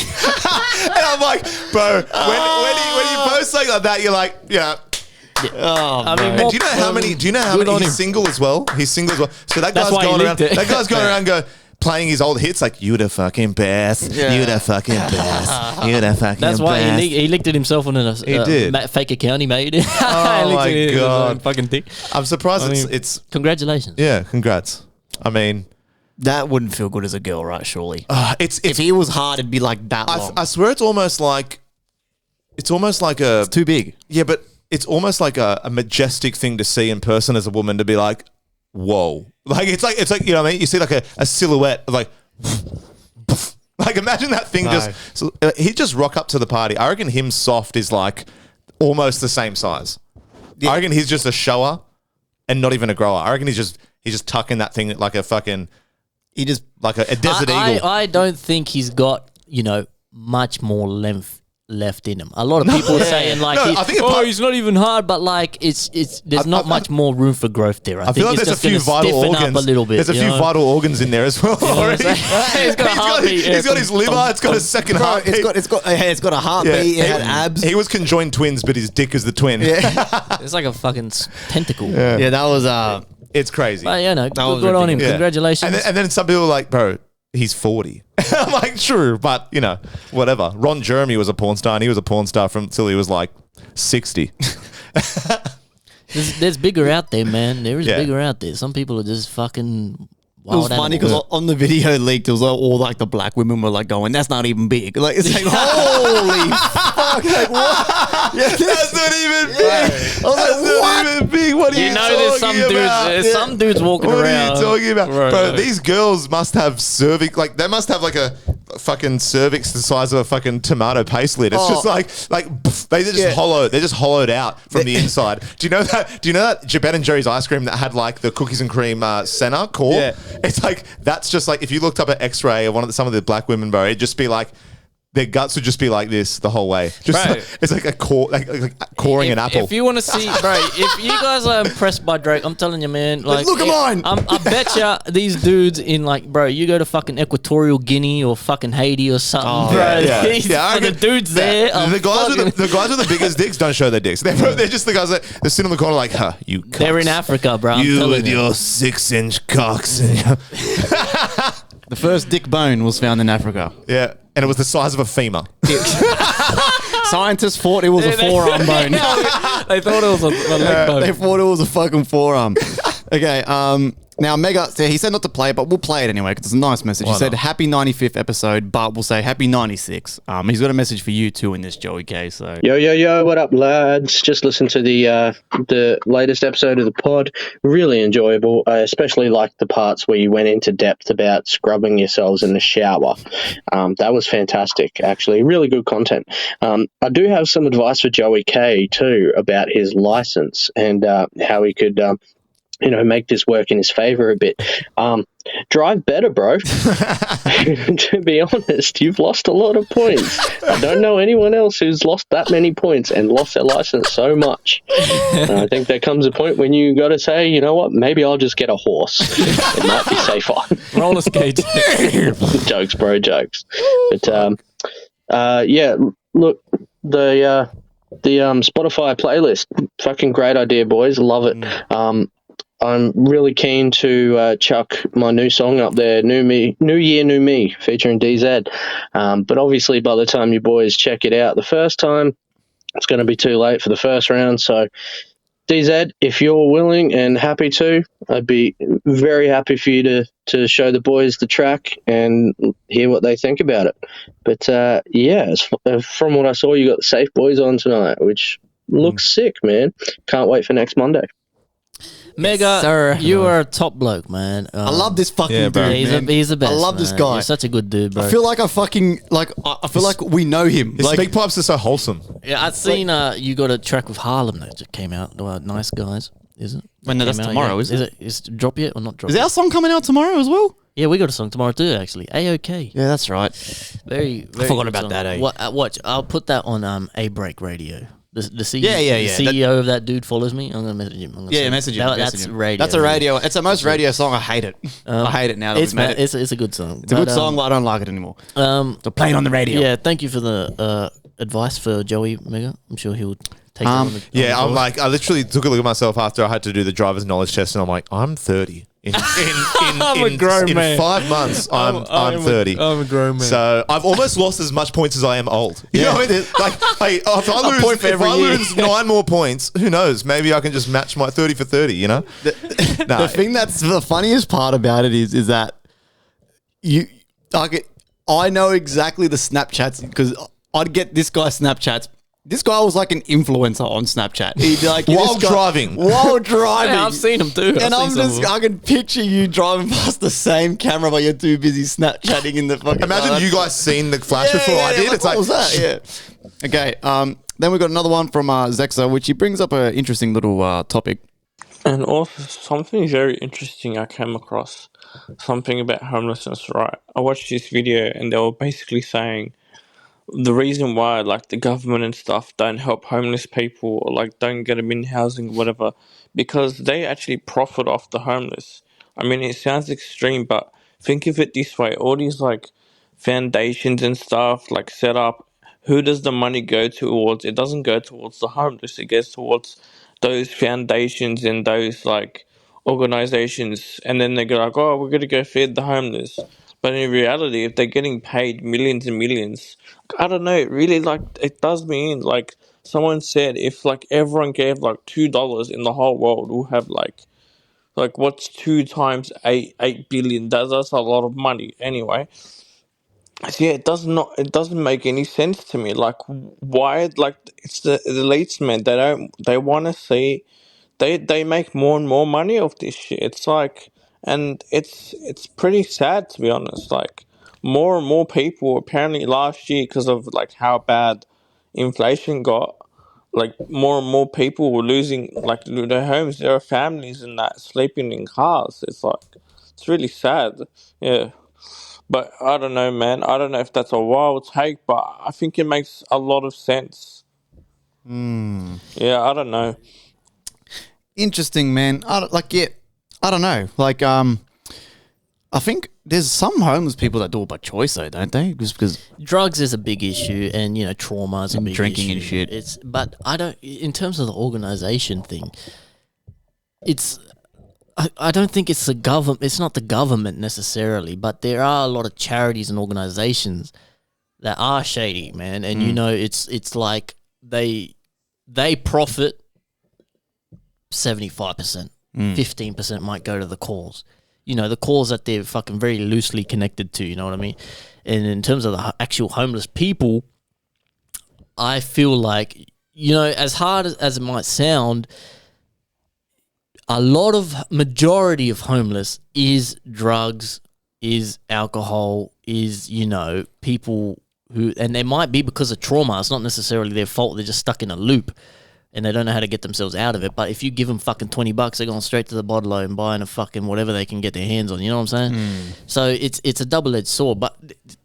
And I'm like, bro, when you post something like that, you're like, yeah. Oh, I mean, and do you know how many he's single as well? He's single as well. So that guy's going around. That guy's going around playing his old hits like, you the fucking best, you the fucking best, you the fucking best. That's why he licked it himself on a fake account he made. Oh my God. Fucking thing. I'm surprised it's... Congratulations. Yeah, congrats. I mean... That wouldn't feel good as a girl, right, surely? If he was hard, it'd be like that long. I swear it's almost like a... It's too big. Yeah, but it's almost like a majestic thing to see in person as a woman, to be like, whoa. Like it's like you know what I mean? You see like a silhouette of like imagine that thing he'd just rock up to the party. I reckon him soft is like almost the same size. Yeah. I reckon he's just a shower and not even a grower. I reckon he's just tucking that thing like a fucking like a desert eagle. I don't think he's got, much more length left in him. A lot of people are saying like, I think he's not even hard, but like there's not much more room for growth there. I feel think like it's there's just a few going to vital stiffen organs. up a little bit. There's a few vital organs in there as well. He's got a heartbeat. He's got his liver. It's got a second heartbeat. It's got a heartbeat. It had abs. He was conjoined twins, but his dick is the twin. Yeah, It's like a fucking tentacle. yeah, that was It's crazy. But yeah, no, was good on him. Yeah. Congratulations. And then some people are like, bro, he's 40. I'm like, true, but you know, whatever. Ron Jeremy was a porn star, and he was a porn star until he was like 60. There's bigger out there, man. There is Yeah. bigger out there. Some people are just fucking It was wild funny animals. because on the video leaked, it was all like the black women were like going, "That's not even big." Like it's like, holy fuck! Like what? Yeah, that's not even big. That's not even big. What are you, You know, talking there's some about? dudes, some dudes walking What around. are you talking about, Right, bro? right. These girls must have cervix. Like they must have like a fucking cervix the size of a fucking tomato paste lid. It's just like pff, they just hollow. They're just hollowed out from the inside. Do you know that? Do you know that Ben and Jerry's ice cream that had like the cookies and cream center core? Yeah. It's like that's just like if you looked up an X-ray of some of the black women, bro, it'd just be like. Their guts would just be like this the whole way. Just Bro. like, it's like a core, like coring an apple. If you want to see, bro, if you guys are impressed by Drake, I'm telling you, man. Like, look at mine. I bet you these dudes in like, bro, you go to fucking Equatorial Guinea or fucking Haiti or something, bro. I The reckon- dudes there. The guys with the guys with the biggest dicks don't show their dicks. They're just the guys that they're sitting in the corner like, huh, you. Cocks. They're in Africa, bro. I'm You telling with you. your 6-inch cocks. The first dick bone was found in Africa. Yeah, and it was the size of a femur. Scientists thought it was a forearm bone. They thought it was a leg bone. They thought it was a fucking forearm. Okay, now Mega, so he said not to play it, but we'll play it anyway because it's a nice message. He said, happy 95th episode, but we'll say happy 96. He's got a message for you too in this, Joey K. So Yo, what up, lads? Just listened to the latest episode of the pod. Really enjoyable. I especially liked the parts where you went into depth about scrubbing yourselves in the shower. That was fantastic, actually. Really good content. I do have some advice for Joey K too about his license and how he could make this work in his favor a bit. Drive better, bro. To be honest, you've lost a lot of points. I don't know anyone else who's lost that many points and lost their license so much. I think there comes a point when you got to say, you know what, maybe I'll just get a horse. It might be safer. Roller skates. Jokes, bro, jokes. But yeah, look, the Spotify playlist, fucking great idea, boys. Love it. I'm really keen to chuck my new song up there, New Year, New Me, featuring DZ. But obviously, by the time you boys check it out the first time, it's going to be too late for the first round. So, DZ, if you're willing and happy to, I'd be very happy for you to show the boys the track and hear what they think about it. But yeah, from what I saw, you got the Safe Boys on tonight, which looks sick, man. Can't wait for next Monday. Mega, sir. you are a top bloke, man. I love this fucking Yeah, bro. dude, man. He's the best. I love this man. guy. You're such a good dude, bro. I feel like I feel like we know him. His Like, speak pipes are so wholesome. Yeah, I've seen you got a track with Harlem that just came out. Nice Guys, is it? Well, no, Came that's out, tomorrow, yeah. is it? Is it drop yet or not drop? is yet? our song coming out tomorrow as well? Yeah, we got a song tomorrow too. Actually, A-OK. Yeah, that's right. Very. I forgot good about song. that, eh? Watch. I'll put that on A Break Radio. The CEO, Yeah. The CEO of that dude follows me. I'm gonna message him. I'm gonna say, Message him. That's radio. That's a radio. It's the most radio song. I hate it. I hate it now that It's we've made it. it's a good song. It's a good song, but I don't like it anymore. So play it on the radio. Yeah, thank you for the advice for Joey Mega. I'm sure he'll take that on the Yeah, on I'm board. like, I literally took a look at myself after I had to do the driver's knowledge test, and I'm like, I'm 30. In I'm a grown man. 5 months, I'm 30. I'm a grown man. So I've almost lost as much points as I am old. You know what I mean? Like, hey, if I point for lose, every year. 9 more points, who knows? Maybe I can just match my 30 for 30, you know? The thing that's the funniest part about it is that I know exactly the Snapchats because I'd get this guy Snapchats. This guy was like an influencer on Snapchat. He'd be like While this guy- driving. While driving. Yeah, I've seen him too. And I can picture you driving past the same camera, but you're too busy Snapchatting in the fucking. Imagine you guys seen the flash before I did. It's what like, was that? Yeah. Okay. Then we got another one from Zexa, which he brings up an interesting little topic. And also something very interesting I came across, something about homelessness, right? I watched this video and they were basically saying the reason why like the government and stuff don't help homeless people or like don't get them in housing or whatever, because they actually profit off the homeless. I mean, it sounds extreme, but think of it this way: all these like foundations and stuff like set up. Who does the money go towards? It doesn't go towards the homeless. It goes towards those foundations and those like organizations, and then they go like, "Oh, we're gonna go feed the homeless." But in reality, if they're getting paid millions and millions, I don't know. It really like it does me in. Like someone said, if like everyone gave like $2 in the whole world, we'll have like what's 2 times 8 billion? That's a lot of money anyway. So yeah, it doesn't make any sense to me. Like why? Like it's the elites, man. They want to see they make more and more money off this shit. It's like, and it's pretty sad to be honest. Like more and more people apparently last year, because of like how bad inflation got, like more and more people were losing like their homes, their families, and that sleeping in cars. It's like it's really sad. Yeah. But I don't know, man. I don't know if that's a wild take, but I think it makes a lot of sense. Yeah, I don't know. Interesting, man. I don't know. Like, I think there's some homeless people that do it by choice, though, don't they? Just because drugs is a big issue, and trauma is a big drinking issue. and shit. But I don't. In terms of the organization thing, I don't think it's the government. It's not the government necessarily, but there are a lot of charities and organizations that are shady, man. And it's like they profit 75%, 15% might go to the cause. The cause that they're fucking very loosely connected to. You know what I mean? And in terms of the actual homeless people, I feel like as hard as it might sound, majority of homeless is drugs, is alcohol, is, people who, and they might be because of trauma. It's not necessarily their fault. They're just stuck in a loop and they don't know how to get themselves out of it. But if you give them fucking $20, they're going straight to the bottle and buying a fucking whatever they can get their hands on. You know what I'm saying? So it's a double-edged sword, but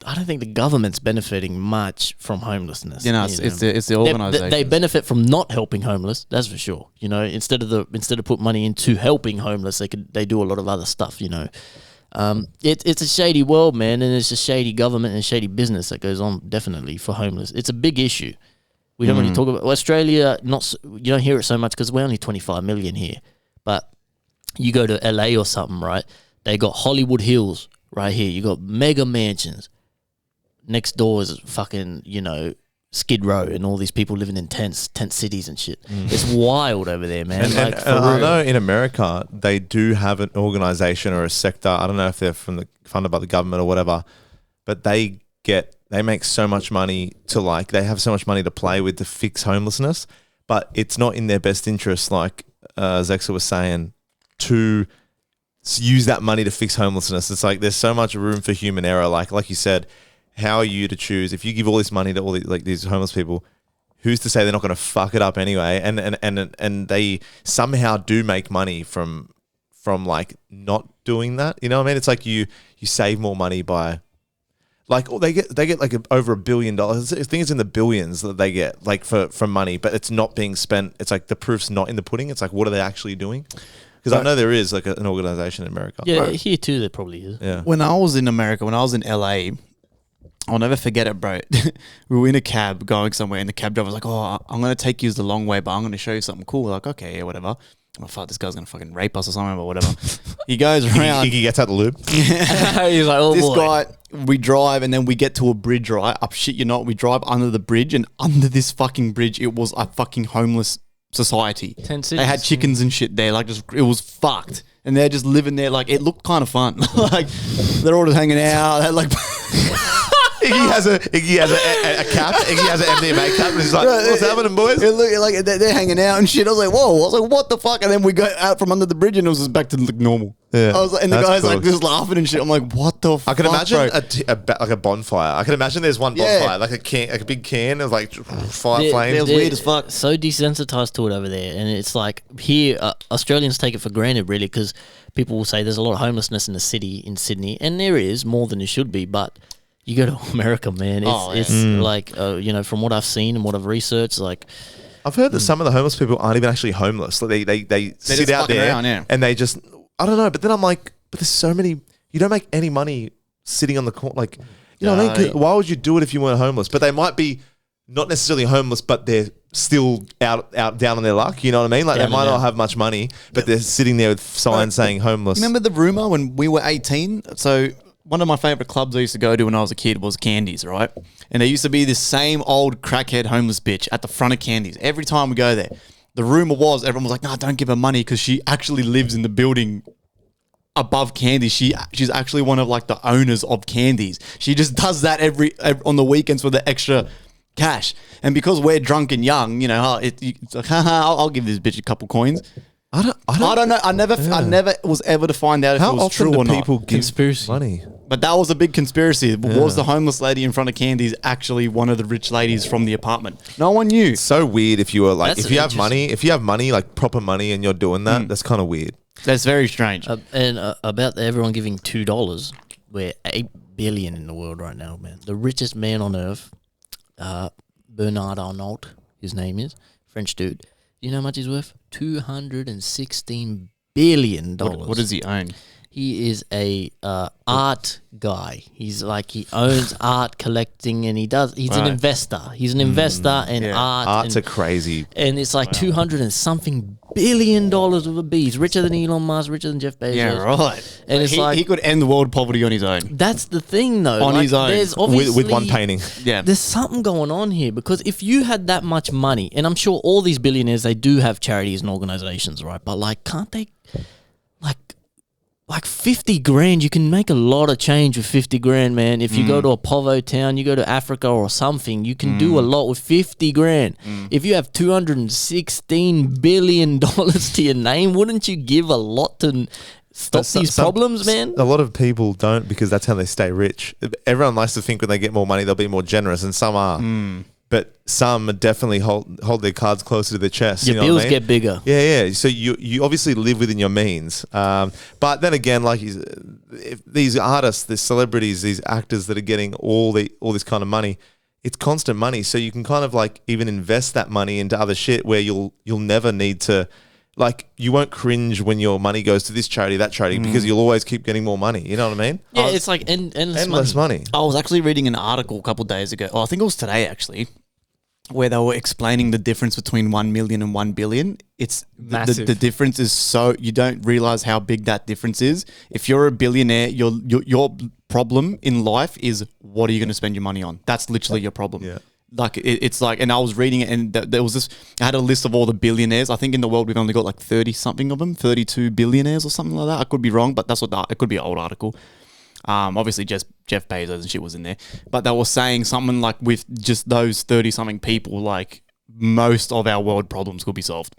I don't think the government's benefiting much from homelessness. It's the organization. They benefit from not helping homeless, that's for sure. Instead of put money into helping homeless, they do a lot of other stuff. It's a shady world, man, and it's a shady government and shady business that goes on definitely for homeless. It's a big issue. We don't really talk about Australia. You don't hear it so much because we're only 25 million here. But you go to LA or something, right? They got Hollywood Hills right here. You got mega mansions. Next door is fucking Skid Row and all these people living in tent cities and shit. It's wild over there, man. And I know in America they do have an organization or a sector. I don't know if they're funded by the government or whatever, but they make so much money they have so much money to play with to fix homelessness, but it's not in their best interest, like Zexa was saying, to use that money to fix homelessness. It's like there's so much room for human error. Like you said, how are you to choose? If you give all this money to all these homeless people, who's to say they're not going to fuck it up anyway? And they somehow do make money from like not doing that. You know what I mean? It's like you save more money by. Like they get like over $1 billion. I think it's in the billions that they get like for money, but it's not being spent. It's like the proof's not in the pudding. It's like, what are they actually doing? Because I know there is like an organization in America. Yeah, here too there probably is. Yeah. When I was in America, when I was in LA, I'll never forget it, bro. We were in a cab going somewhere, and the cab driver was like, "Oh, I'm going to take you the long way, but I'm going to show you something cool." We're like, okay, yeah, whatever. I thought this guy's going to fucking rape us or something, but whatever. He goes around. He gets out the loop. He's like, oh, this boy. guy, we drive, and then we get to a bridge, right? Up shit you not, we drive under the bridge, and under this fucking bridge, it was a fucking homeless society. 10 cities. They had chickens and shit there, like just it was fucked. And they're just living there, like it looked kind of fun. Like they're all just hanging out. They're like Iggy has a cap. Iggy has an MDMA cap, and he's like, "What's happening, boys?" It look like they're hanging out and shit. I was like, "Whoa!" I was like, "What the fuck?" And then we go out from under the bridge, and it was just back to look normal. Yeah, I was like, and the guy's cool. like just laughing and shit. I'm like, "What the?" I can imagine bro? like a bonfire. I can imagine there's one bonfire, like a big can of like fire flames. It was weird as fuck. So desensitized to it over there, and it's like here Australians take it for granted, really, because people will say there's a lot of homelessness in the city in Sydney, and there is more than there should be, but You go to America, man. It's like you know, from what I've seen and what I've researched, like. I've heard that some of the homeless people aren't even actually homeless. Like they sit out there around, and they just, I don't know. But then I'm like, but there's so many, you don't make any money sitting on the corner. Like, you know what I mean? Why would you do it if you weren't homeless? But they might be not necessarily homeless, but they're still out down on their luck. You know what I mean? Like they might not have much money, but they're sitting there with signs saying homeless. Remember the rumor when we were 18? So one of my favorite clubs I used to go to when I was a kid was Candies, right? And there used to be this same old crackhead homeless bitch at the front of Candies. Every time we go there, the rumor was everyone was like, "No, don't give her money because she actually lives in the building above Candies. She's actually one of like the owners of Candies. She just does that every on the weekends for the extra cash. And because we're drunk and young, you know, it's like, haha, I'll give this bitch a couple coins." I don't know. I never was able to find out if it was true or not. How often do people give money? But that was a big conspiracy. Was the homeless lady in front of Candies actually one of the rich ladies from the apartment? No one knew. It's so weird if you were like, if you have money, like proper money, and you're doing that, that's kind of weird. That's very strange. And about everyone giving $2, we're 8 billion in the world right now, man. The richest man on earth, Bernard Arnault, his name is, French dude. You know how much he's worth? $216 billion. What does he own? He is a art guy. He's like, he owns art collecting, and he's an investor. He's an investor in art. Art's a crazy. And it's like 200 and something billion dollars with a B. He's richer than Elon Musk, richer than Jeff Bezos. Yeah, right. And it's like, he could end the world poverty on his own. That's the thing, though. On his own. There's with one painting. Yeah. There's something going on here, because if you had that much money, and I'm sure all these billionaires, they do have charities and organizations, right? But like, can't they, like 50 grand, you can make a lot of change with 50 grand, man. If you go to a povo town, you go to Africa or something, you can do a lot with 50 grand. If you have $216 billion to your name, wouldn't you give a lot to stop these problems, man? A lot of people don't, because that's how they stay rich. Everyone likes to think when they get more money, they'll be more generous, and some are. But some definitely hold their cards closer to their chest. Your bills get bigger. Yeah. So you obviously live within your means. But then again, like if these artists, these celebrities, these actors that are getting all this kind of money, it's constant money. So you can kind of like even invest that money into other shit where you'll never need to. Like, you won't cringe when your money goes to this charity, that charity, because you'll always keep getting more money. You know what I mean? Yeah, it's like endless money. I was actually reading an article a couple of days ago. I think it was today, actually, where they were explaining the difference between 1 million and 1 billion. It's massive. The difference is so, you don't realize how big that difference is. If you're a billionaire, your problem in life is, what are you going to spend your money on? That's literally your problem. Yeah. Like it's like, and I was reading it, and there was this. I had a list of all the billionaires. I think in the world we've only got like 30 something of them, 32 billionaires or something like that. I could be wrong, but that's what it could be an old article. Obviously just Jeff Bezos and shit was in there, but they were saying something like, with just those 30 something people, like most of our world problems could be solved.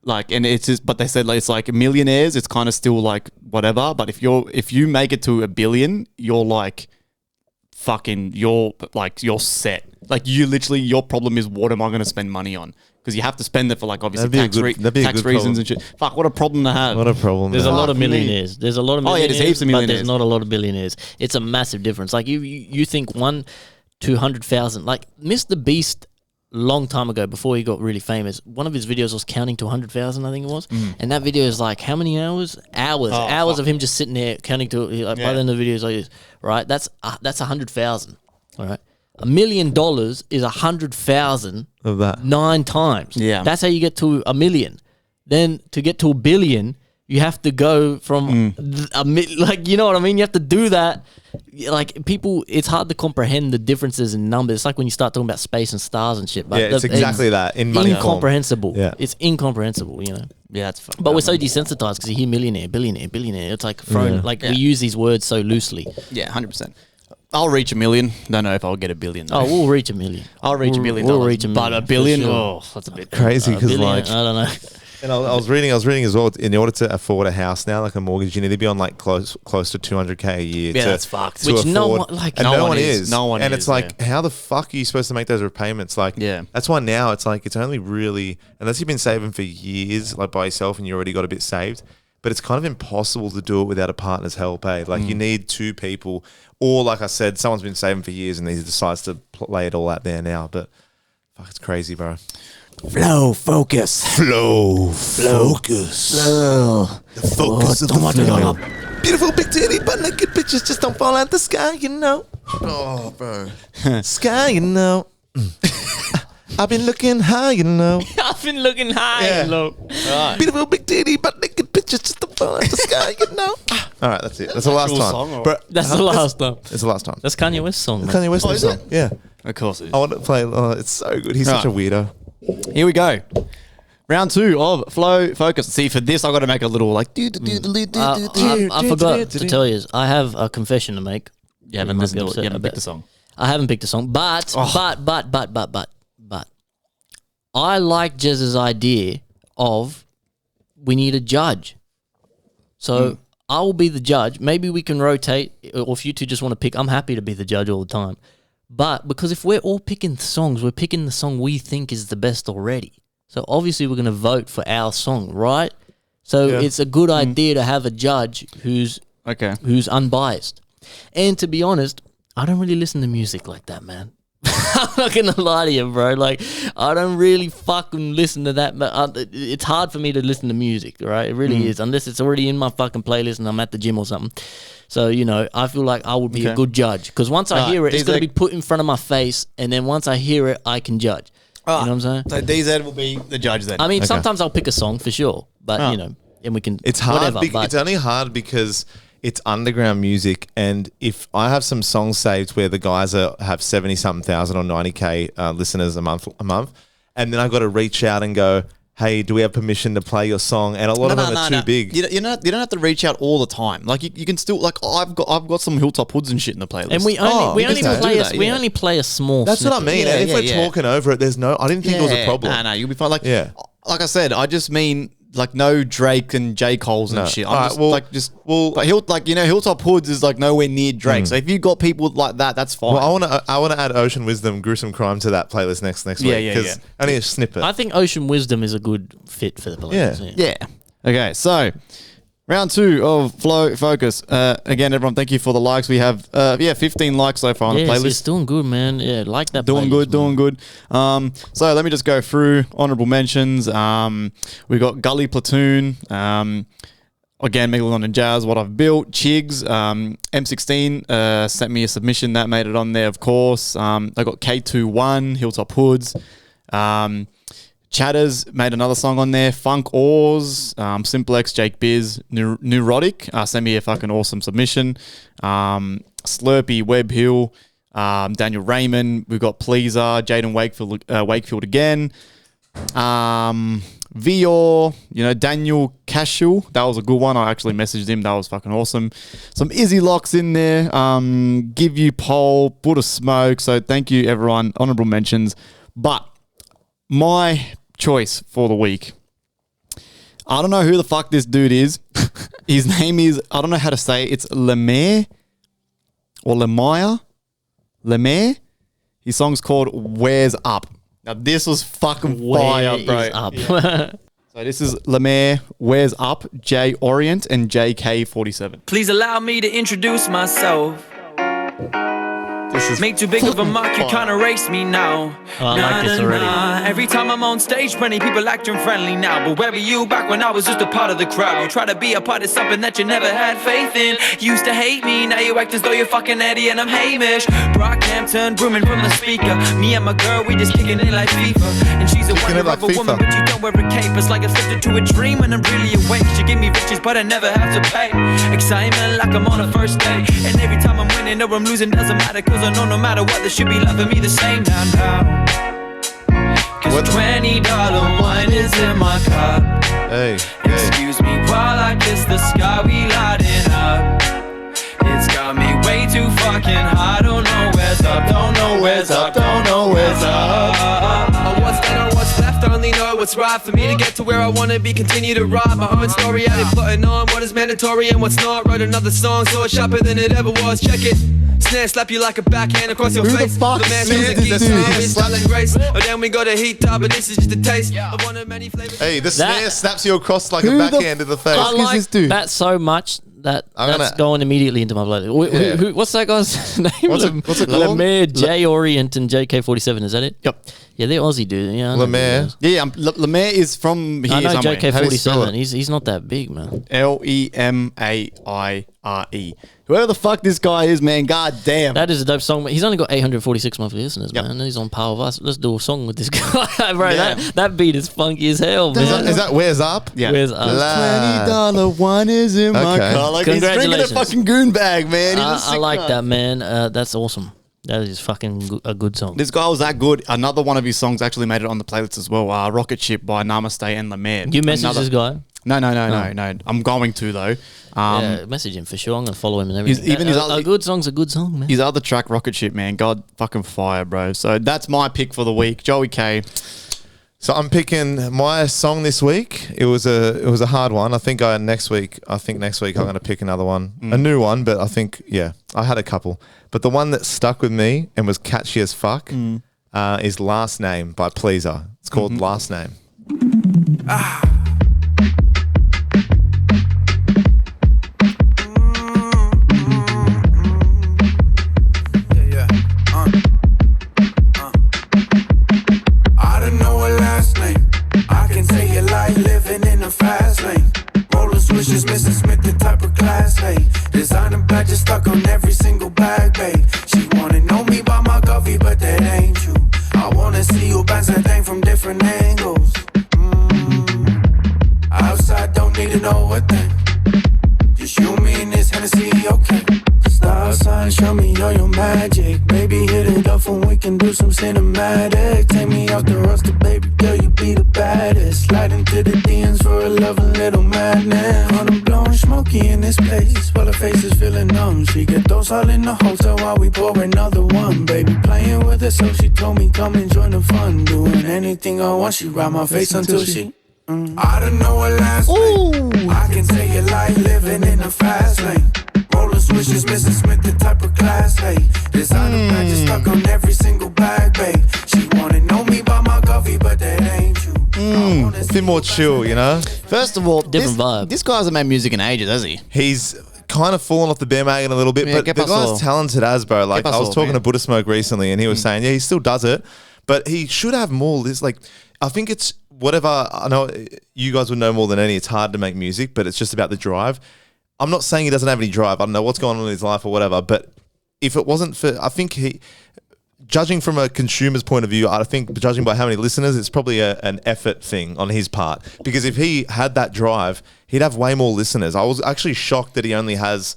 Like, and it's just, but they said, like, it's like millionaires, it's kind of still like whatever. But if you make it to a billion, you're like, you're set. Like, you literally, your problem is, what am I going to spend money on? Because you have to spend it for, like, obviously tax reasons and shit. Fuck, what a problem to have. What a problem. There's a lot of millionaires. There's a lot of millionaires. There's heaps of millionaires. But there's not a lot of billionaires. It's a massive difference. Like, you think 1 to 100,000. Like, Mr. Beast, long time ago, before he got really famous, one of his videos was counting to 100,000, I think it was. And that video is like, how many hours? Hours of him just sitting there counting to, like, by the end of the video is like this, right? That's 100,000, all right? $1 million is 100,000 of that 9 times. Yeah. That's how you get to $1 million. Then to get to $1 billion, you have to go from like, you know what I mean? You have to do that. Like, people, it's hard to comprehend the differences in numbers. It's like when you start talking about space and stars and shit. But yeah, it's exactly that in money incomprehensible. Yeah. It's incomprehensible, you know. Yeah, that's fun. But we're so desensitized because you hear millionaire, billionaire, billionaire. It's like thrown, we use these words so loosely. Yeah, 100%. I'll reach $1 million. Don't know if I'll get $1 billion, though. Oh, we'll reach $1 million. I'll reach $1 million. We'll reach $1 million. But $1 billion, sure. that's a bit crazy, because like, I don't know. And I was reading as well, in order to afford a house now, like a mortgage, you need to be on like close to $200K a year. Yeah, that's fucked. Which afford, no one, like, and no one is. No one and is, it's like, how the fuck are you supposed to make those repayments? Like, that's why now it's like, it's only really, unless you've been saving for years, like by yourself, and you already got a bit saved, but it's kind of impossible to do it without a partner's help, eh? Like you need two people, or like I said, someone's been saving for years and he decides to lay it all out there now. But fuck, it's crazy, bro. Flow, focus. Flow, focus. Flow. The focus of the flow. Beautiful big titty, but naked pictures just don't fall out the sky, you know. Oh, bro. Sky, you know. I've been looking high, you know. I've been looking high, low. Right. Beautiful big titty, but naked pictures just don't fall out the sky, you know. All right, that's it. That's the last time. Bro, that's the last time. It's the last time. That's Kanye West's song. Kanye West's song. Yeah. Of course it is. I want to play. Oh, it's so good. He's such a weirdo. Here we go. Round 2 of Flow Focus. See, for this, I got to make a little like. I forgot to tell you, I have a confession to make. You haven't listened to it. You haven't picked a song. I haven't picked a song, but I like Jez's idea of we need a judge. So I will be the judge. Maybe we can rotate, or if you two just want to pick, I'm happy to be the judge all the time. But because if we're all picking songs, we're picking the song we think is the best already. So obviously we're going to vote for our song, right? So it's a good idea to have a judge who's unbiased. And to be honest, I don't really listen to music like that, man. I'm not going to lie to you, bro. Like, I don't really fucking listen to that. It's hard for me to listen to music, right? It really is, unless it's already in my fucking playlist and I'm at the gym or something. So, you know, I feel like I would be a good judge. Because once I hear it, it's going to be put in front of my face. And then once I hear it, I can judge. You know what I'm saying? So DZ will be the judge then. I mean, sometimes I'll pick a song for sure. But, you know, and we can... It's hard. Whatever, it's only hard because... it's underground music, and if I have some songs saved where the guys have 70-something thousand or 90K listeners a month, and then I got to reach out and go, hey, do we have permission to play your song? And a lot of them are too big. You don't have to reach out all the time. Like you can still, like I've got some Hilltop Hoods and shit in the playlist. And we only play a small. That's snippet. what I mean. And if we're talking over it, there's no. I didn't think it was a problem. No, you'll be fine. Like I said, I just mean. Like no Drake and J. Cole's and shit. I'm but Hilltop Hoods is like nowhere near Drake. So if you got people like that, that's fine. Well, I want to add Ocean Wisdom, Gruesome Crime to that playlist next week. Yeah. Only a snippet. I think Ocean Wisdom is a good fit for the playlist. Yeah. Okay, so round 2 of Flow Focus. Again, everyone, thank you for the likes. We have 15 likes so far on the playlist. It's doing good, man. Yeah, like that. Doing good. So let me just go through honorable mentions. We got Gully Platoon. Again, Megalon and Jazz, What I've Built. Chigs, M16 sent me a submission that made it on there, of course. I got K21, Hilltop Hoods. Chatters made another song on there. Funk Oars, Simplex, Jake Biz, Neurotic, sent me a fucking awesome submission. Slurpee, Webb Hill, Daniel Raymond. We've got Pleaser, Jaden Wakefield again. Vior, Daniel Cashel. That was a good one. I actually messaged him. That was fucking awesome. Some Izzy Locks in there. Give You Pole, Buddha Smoke. So thank you, everyone. Honorable mentions. But my choice for the week. I don't know who the fuck this dude is. His name is, I don't know how to say it. It's Lemaire or Lemaire. Lemaire. His song's called Where's Up. Now this was fucking fire, bro. Up? So this is Lemaire, Where's Up, J Orient and JK47. Please allow me to introduce myself. Make too big of a mark, you can't erase me now. I like this already. Every time I'm on stage, plenty people acting friendly now. But where were you back when I was just a part of the crowd? You try to be a part of something that you never had faith in. You used to hate me, now you act as though you're fucking Eddie and I'm Hamish. Brockhampton, brooming from the speaker. Me and my girl, we just kicking it like FIFA. And she's a wonder of a woman, but you don't wear a cape. It's like I slipped into a dream when I'm really awake. She give me riches, but I never have to pay. Excitement like I'm on a first date. And every time I'm winning or I'm losing, doesn't matter, cause I know no matter what, they should be loving me the same now. Cause $20 wine is in my cup. Hey. Excuse me while I kiss the sky, we lighting up. It's got me way too fucking high. Don't know where's up, don't know where's up, don't know where's up. What's done or what's left, I only know what's right for me to get to where I wanna be. Continue to write my own story, I ain't plotting on what is mandatory and what's not. Wrote another song, so it's sharper than it ever was. Check it. Snare slap you like a backhand across your Who the face. fuck Lemaire said comes this? and geeks with style and grace. Oh, then we got a heat up, but this is just a taste of one of many flavors. Hey, the snare snaps you across like a Who the backhand in the face. I like this dude? that so much that I'm that's gonna- going immediately into my playlist. What's that guy's name? What's it called? Lemaire, J Orient, and JK47. Is that it? Yep. Yeah, they're Aussie dude. Yeah, I know Lemaire. who it is. Yeah, Lemaire is from here I know somewhere. How do you spell JK47. it? He's not that big, man. Lemaire. Whoever the fuck this guy is, man, god damn. That is a dope song. He's only got 846 monthly listeners, Yep. man. He's on par with us. Let's do a song with this guy, bro. Yeah. That beat is funky as hell, man. Is that Where's Up? Yeah. Where's us? $20 one is in my Okay. car. Like he's drinking a Congratulations. fucking goon bag, man. He's a I sick like guy. that, man. That's awesome. That is fucking a good song. This guy was that good. Another one of his songs actually made it on the playlist as well. Rocket Ship by Namaste and Lemaire. You message this guy? No. I'm going to though. Yeah, message him for sure. I'm gonna follow him and everything. even his a other- good song's a good song, man. His other track, Rocket Ship, man, God fucking fire, bro. So that's my pick for the week. Joey K. So I'm picking my song this week. It was a hard one. I think next week I'm going to pick another one, a new one. But I think I had a couple. But the one that stuck with me and was catchy as fuck is "Last Name" by Pleaser. It's called "Last Name." I don't know her last name. I can tell you like living in a fast lane. Rolling switches, Mrs. Smith, the type of class A. Designer badges stuck on every single bag, babe. She wanna know me by my coffee, but that ain't true. I wanna see you bounce that thing from different angles. Outside, don't need to know a thing. Just you, me, and this Hennessy, okay. Star sign, show me all your magic. Baby, hit it off and we can do some cinematic. Take me off the roster, baby girl, you be the baddest. Slide into the DMs for a loving little madness. On I'm blowing smoky in this place, while her face is feeling numb. She get those all in the hotel while we pour another one. Baby, playing with her, so she told me come and join the fun. Doing anything I want, she ride my face until she... I don't know her last name. I can tell you like living in a fast lane. Rolling switches, Mrs. Smith, the type of class A. Designer badges stuck on every single bag, babe. She wanna know me by my coffee, but that ain't you. A bit more chill, you know. First of all, Different vibe. This guy hasn't made music in ages, has he? He's kind of fallen off the bandwagon a little bit, Yeah, but get the pasó. guy's talented as, bro. Like, Get I was pasó, talking man. to Buddha Smoke recently, and he was saying, he still does it, but he should have more. This, like, I think it's whatever. I know you guys would know more than any. It's hard to make music, but it's just about the drive. I'm not saying he doesn't have any drive. I don't know what's going on in his life or whatever, but if it wasn't for, I think judging from a consumer's point of view, I think judging by how many listeners, it's probably an effort thing on his part. Because if he had that drive, he'd have way more listeners. I was actually shocked that he only has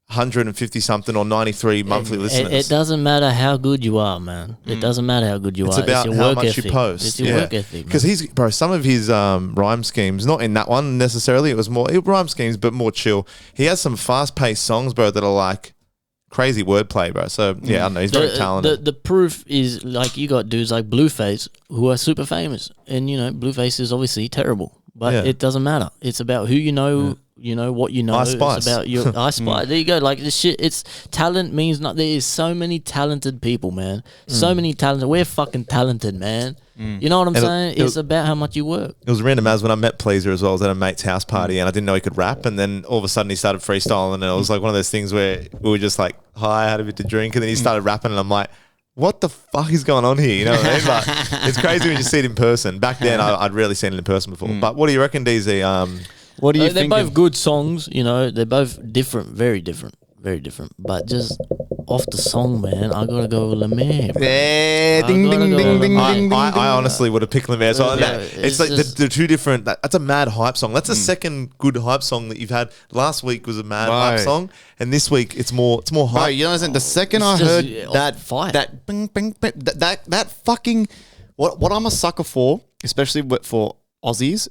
150 something or 93 monthly listeners. It doesn't matter how good you are, man. It doesn't matter how good you It's are. about It's your how work much ethic. you post. It's your work ethic. Because some of his rhyme schemes, not in that one necessarily, it was more rhyme schemes, but more chill. He has some fast-paced songs, bro, that are like crazy wordplay, bro. So, yeah, I don't know. He's very talented. The proof is, like, you got dudes like Blueface who are super famous. And, you know, Blueface is obviously terrible. But Yeah. it doesn't matter. It's about who you know, you know, what you know. Ice Spice. It's about your Ice Spice. There you go. Like, this shit, it's talent means not. There is so many talented people, man. So many talented. We're fucking talented, man. You know what I'm saying? It's about how much you work. It was random as when I met Pleaser as well. I was at a mate's house party and I didn't know he could rap. And then all of a sudden he started freestyling. And it was like one of those things where we were just like, hi, I had a bit to drink. And then he started rapping and I'm like, what the fuck is going on here? You know what I mean? Like, it's crazy when you see it in person. Back then, I'd rarely seen it in person before. But what do you reckon, DZ? What do you They're think? both good songs, you know. They're both different, very different. But just off the song, man, I gotta go with Lemaire. Bro. Yeah, I ding, gotta ding, go ding, with ding, Lemaire. ding, ding, I honestly would have picked Lemaire. So Yeah, it's it's like just- the two different. That's a mad hype song. That's the second good hype song that you've had. Last week was a mad hype Right. song, and this week it's more Bro, hype. you understand? The second I It's just, heard yeah, that fire. that bing, bing, bing, that fucking what I'm a sucker for, especially for Aussies.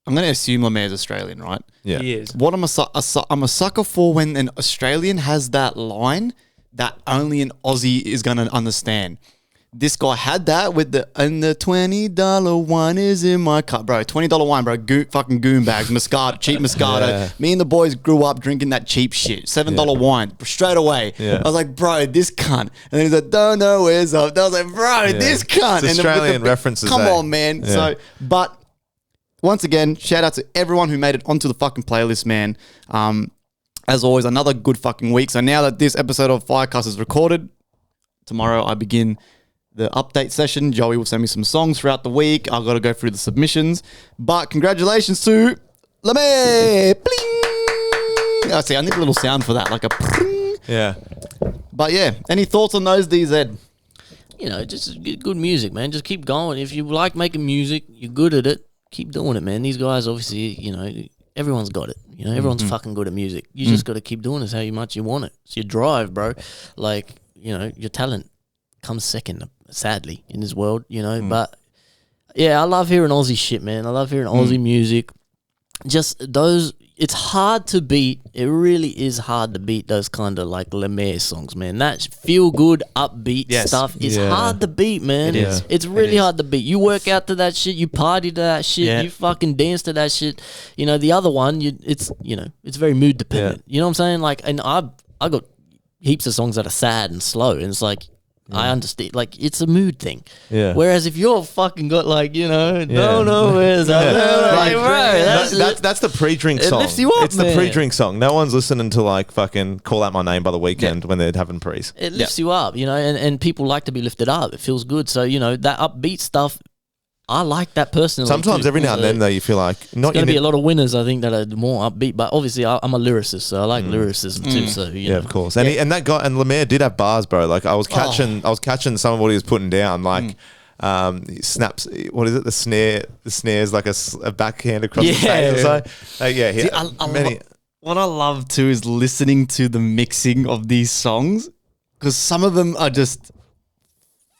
I'm going to assume Lemaire's Australian, right? Yeah. He is. What I'm a sucker for when an Australian has that line that only an Aussie is going to understand. this guy had that with the $20 wine is in my cup, bro. $20 wine, bro. Fucking goon bags, Moscato, cheap Moscato. Yeah. Me and the boys grew up drinking that cheap shit. $7 wine straight away. Yeah. I was like, bro, this cunt. And then he's like, don't know where's up. I was like, bro, this cunt. It's Australian references. Come on, man. Yeah. So, but once again, shout out to everyone who made it onto the fucking playlist, man. As always, another good fucking week. So now that this episode of FireCast is recorded, tomorrow I begin the update session. Joey will send me some songs throughout the week. I've got to go through the submissions. But congratulations to Lemaire. Bling! I see, I need a little sound for that, like a pling. Yeah. But yeah, any thoughts on those, DZ? You know, just good music, man. Just keep going. If you like making music, you're good at it, keep doing it, man. These guys, obviously, you know, everyone's got it. You know, everyone's fucking good at music. You just got to keep doing it how much you want it. It's your drive, bro. Like, you know, your talent comes second, sadly, in this world, you know. But yeah, I love hearing Aussie shit, man. I love hearing Aussie music. Just those, it's hard to beat. It really is hard to beat those kind of like Lemaire songs, man. That feel good, upbeat stuff is hard to beat, man. It is. It's really hard to beat. You work out to that shit, you party to that shit, you fucking dance to that shit. You know, the other one, it's very mood dependent. You know what I'm saying? Like, and I got heaps of songs that are sad and slow, and it's like, I understand, like, it's a mood thing. Yeah. Whereas if you're fucking got like, you know, don't know where's up, like, bro, that's the pre-drink song. It lifts you up, it's the pre-drink song. No one's listening to like fucking Call Out My Name by the Weekend when they're having prees. It lifts you up, you know, and people like to be lifted up. It feels good. So, you know, that upbeat stuff, I like that personally. Sometimes every now and then, though, you feel like not going to be a lot of winners, I think, that are more upbeat. But obviously, I'm a lyricist, so I like lyricism too. So you know. Of course. And that guy and Lemaire did have bars, bro. Like I was catching some of what he was putting down. Like he snaps. What is it? The snare's like a backhand across the face. Or so. What I love too is listening to the mixing of these songs, because some of them are just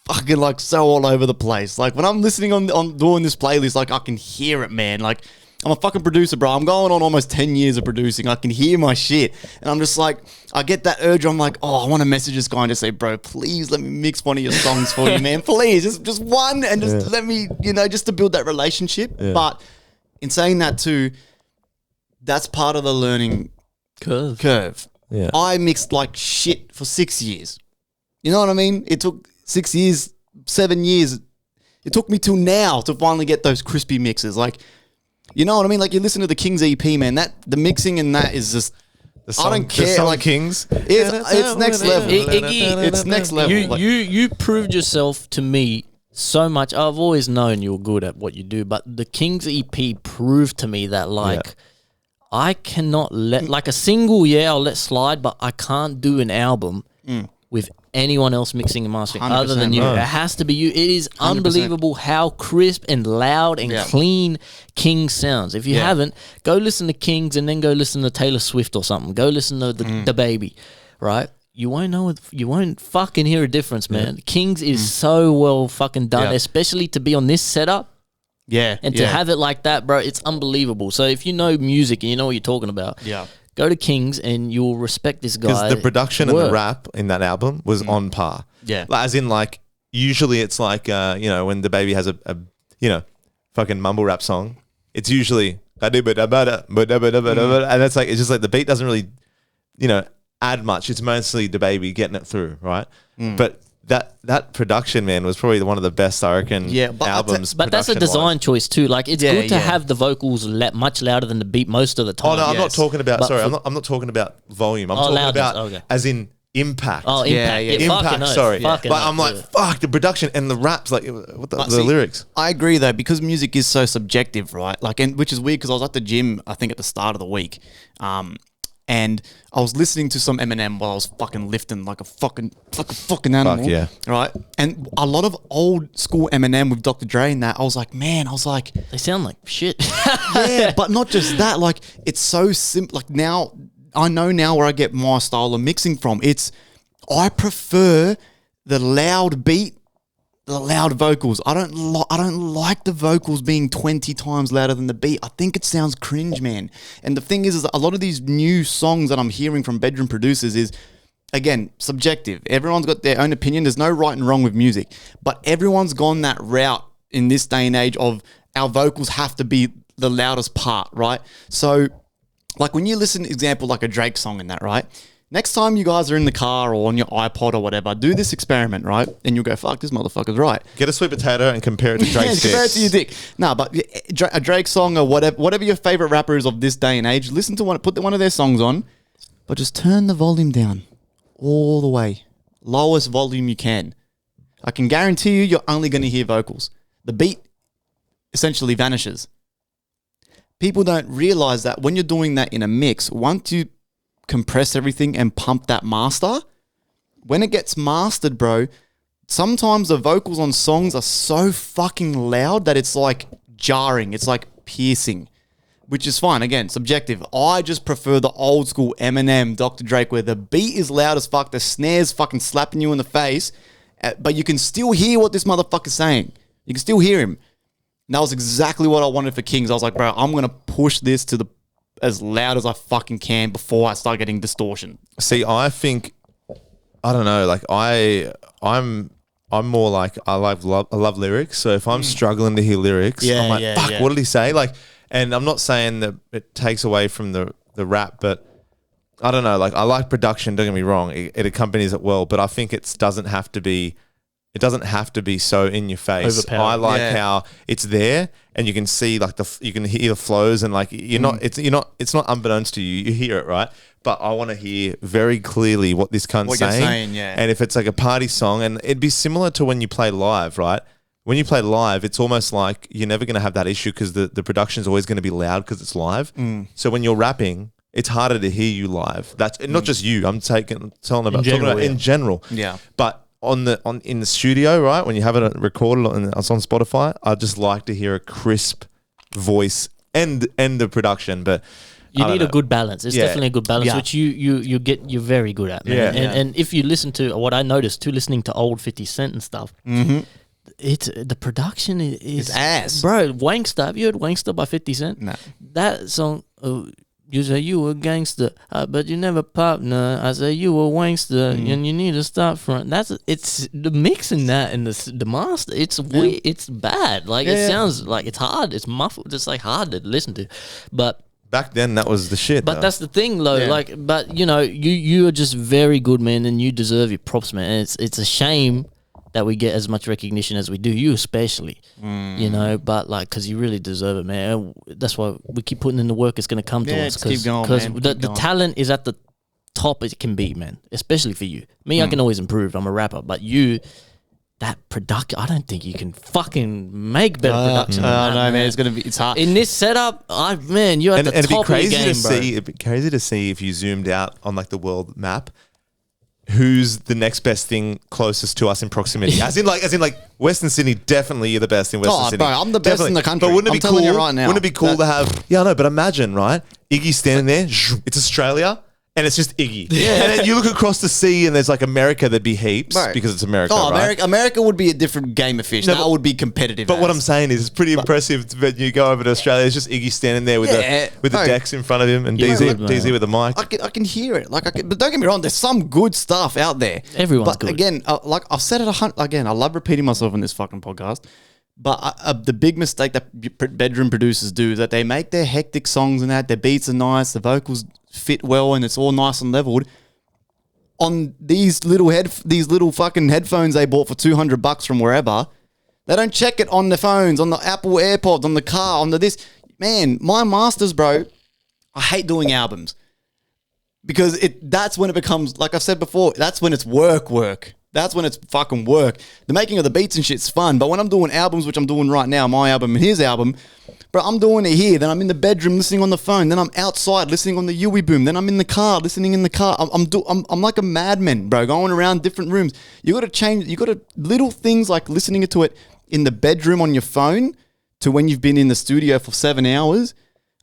fucking like so all over the place. Like when I'm listening on doing this playlist, like I can hear it, man. Like I'm a fucking producer, bro. I'm going on almost 10 years of producing. I can hear my shit. And I'm just like, I get that urge. I'm like, oh, I want to message this guy and just say, bro, please let me mix one of your songs for you, man. Please, just one, and just let me, you know, just to build that relationship. Yeah. But in saying that too, that's part of the learning curve. Yeah. I mixed like shit for 6 years. You know what I mean? It took 6 years, 7 years. It took me till now to finally get those crispy mixes. Like, you know what I mean? Like you listen to the Kings EP, man. The mixing in that is just, I don't care. Like Kings, it's next level. It's next level. You proved yourself to me so much. I've always known you were good at what you do, but the Kings EP proved to me that like I cannot let like a single. I'll let slide, but I can't do an album with anyone else mixing and mastering other than you. It has to be you. It is 100%. Unbelievable how crisp and loud and clean Kings sounds. If you haven't, go listen to Kings and then go listen to Taylor Swift or something. Go listen to the Baby, right? You won't know. You won't fucking hear a difference, man. Kings is so well fucking done, especially to be on this setup. Yeah, and to have it like that, bro, it's unbelievable. So if you know music and you know what you're talking about, go to Kings and you'll respect this guy. Because the production and the rap in that album was on par. Yeah. As in, like, usually it's like, you know, when the Baby has a you know, fucking mumble rap song, it's usually, and it's like, it's just like the beat doesn't really, you know, add much. It's mostly the Baby getting it through, right? But that production, man, was probably one of the best, I reckon, albums. But that's a design choice too. Like it's good to have the vocals much louder than the beat most of the time. Oh no, I'm not talking about. Sorry, I'm not talking about volume. I'm talking about as in impact. Oh, impact. Impact. Sorry, but I'm like, fuck the production and the raps. Like, what the lyrics? I agree though, because music is so subjective, right? Like, and which is weird because I was at the gym, I think at the start of the week, and I was listening to some Eminem while I was fucking lifting like a fucking animal. Fuck yeah. Right? And a lot of old school Eminem with Dr. Dre and that, I was like, they sound like shit. Yeah, but not just that. Like, it's so simple. Like now, I know now where I get my style of mixing from. I prefer the loud beat, the loud vocals. I don't like the vocals being 20 times louder than the beat. I think it sounds cringe, man. And the thing is a lot of these new songs that I'm hearing from bedroom producers is again, subjective. Everyone's got their own opinion. There's no right and wrong with music. But everyone's gone that route in this day and age of our vocals have to be the loudest part, right? So, like when you listen, example, like a Drake song in that, right? Next time you guys are in the car or on your iPod or whatever, do this experiment, right? And you'll go, fuck, this motherfucker's right. Get a sweet potato and compare it to Drake's dick. Compare it to your dick. No, but a Drake song or whatever your favorite rapper is of this day and age, listen to put one of their songs on, but just turn the volume down all the way. Lowest volume you can. I can guarantee you, you're only going to hear vocals. The beat essentially vanishes. People don't realize that when you're doing that in a mix, once you compress everything and pump that master, when it gets mastered, bro, sometimes the vocals on songs are so fucking loud that it's like jarring. It's like piercing, which is fine. Again, subjective. I just prefer the old school Eminem, Dr. Drake, where the beat is loud as fuck, the snare's fucking slapping you in the face, but you can still hear what this motherfucker's saying. You can still hear him. And that was exactly what I wanted for Kings. I was like, bro, I'm going to push this to as loud as I fucking can before I start getting distortion. See, I think, I don't know, like I'm more like I love lyrics. So if I'm struggling to hear lyrics, I'm like, fuck, what did he say? Like, and I'm not saying that it takes away from the rap, but I don't know, like I like production, don't get me wrong, it accompanies it well, but I think it doesn't have to be so in your face. I like how it's there and you can see like you can hear the flows and like it's not unbeknownst to you. You hear it, right? But I want to hear very clearly what this cunt's saying. And if it's like a party song, and it'd be similar to when you play live, right? When you play live, it's almost like you're never going to have that issue because the production is always going to be loud because it's live. So when you're rapping, it's harder to hear you live. That's not just you. I'm talking about in general. Yeah. But in the studio, right, when you have it recorded and it's on Spotify, I just like to hear a crisp voice and the production. But you need a good balance. It's definitely a good balance, which you're very good at, man. And if you listen to what I noticed too, listening to old 50 Cent and stuff, it's the production is ass, bro. Wankster, have you heard Wankster by 50 Cent? No. That song. You say you a gangster, but you never pop none. I say you a wankster, and you need to stop front. It's the mixing that and the master. It's weird. It's bad. Like it sounds like it's hard. It's muffled. It's like hard to listen to, but back then that was the shit. But that's the thing, though. Like, but you are just very good, man, and you deserve your props, man. And it's a shame that we get as much recognition as we do, you especially, but like, because you really deserve it, man. That's why we keep putting in the work. It's going to come to us because the talent is at the top it can be, man, especially for you. Me, I can always improve. I'm a rapper, but you, that production, I don't think you can fucking make better production. Man. It's hard. In this setup, you're at the top of your game, bro. It'd be crazy to see if you zoomed out on like the world map, who's the next best thing closest to us in proximity? As in like Western Sydney, definitely you're the best in Western Sydney. Bro, I'm the best in the country. But wouldn't it be cool? You right now. Wouldn't it be cool to have? Yeah, I know. But imagine, right? Iggy standing there. It's Australia. And it's just Iggy. Yeah. And then you look across the sea and there's like America, there'd be heaps because it's America, right? America would be a different game of fish. That would be competitive. But what I'm saying is it's pretty impressive when you go over to Australia. It's just Iggy standing there with the decks in front of him and DZ with the mic. I can hear it. But don't get me wrong, there's some good stuff out there. Everyone's good. Again, like I've said it again, I love repeating myself in this fucking podcast. But the big mistake that bedroom producers do is that they make their hectic songs and that their beats are nice, the vocals fit well, and it's all nice and leveled. On these little fucking headphones they bought for $200 from wherever, they don't check it on the phones, on the Apple AirPods, on the car, on the this. Man, my masters, bro. I hate doing albums because that's when it becomes, like I've said before, that's when it's work. That's when it's fucking work. The making of the beats and shit's fun, but when I'm doing albums, which I'm doing right now, my album and his album, bro, I'm doing it here, then I'm in the bedroom listening on the phone, then I'm outside listening on the UE boom, then I'm in the car listening in the car. I'm like a madman, bro, going around different rooms. You got to change. You got to little things like listening to it in the bedroom on your phone to when you've been in the studio for 7 hours.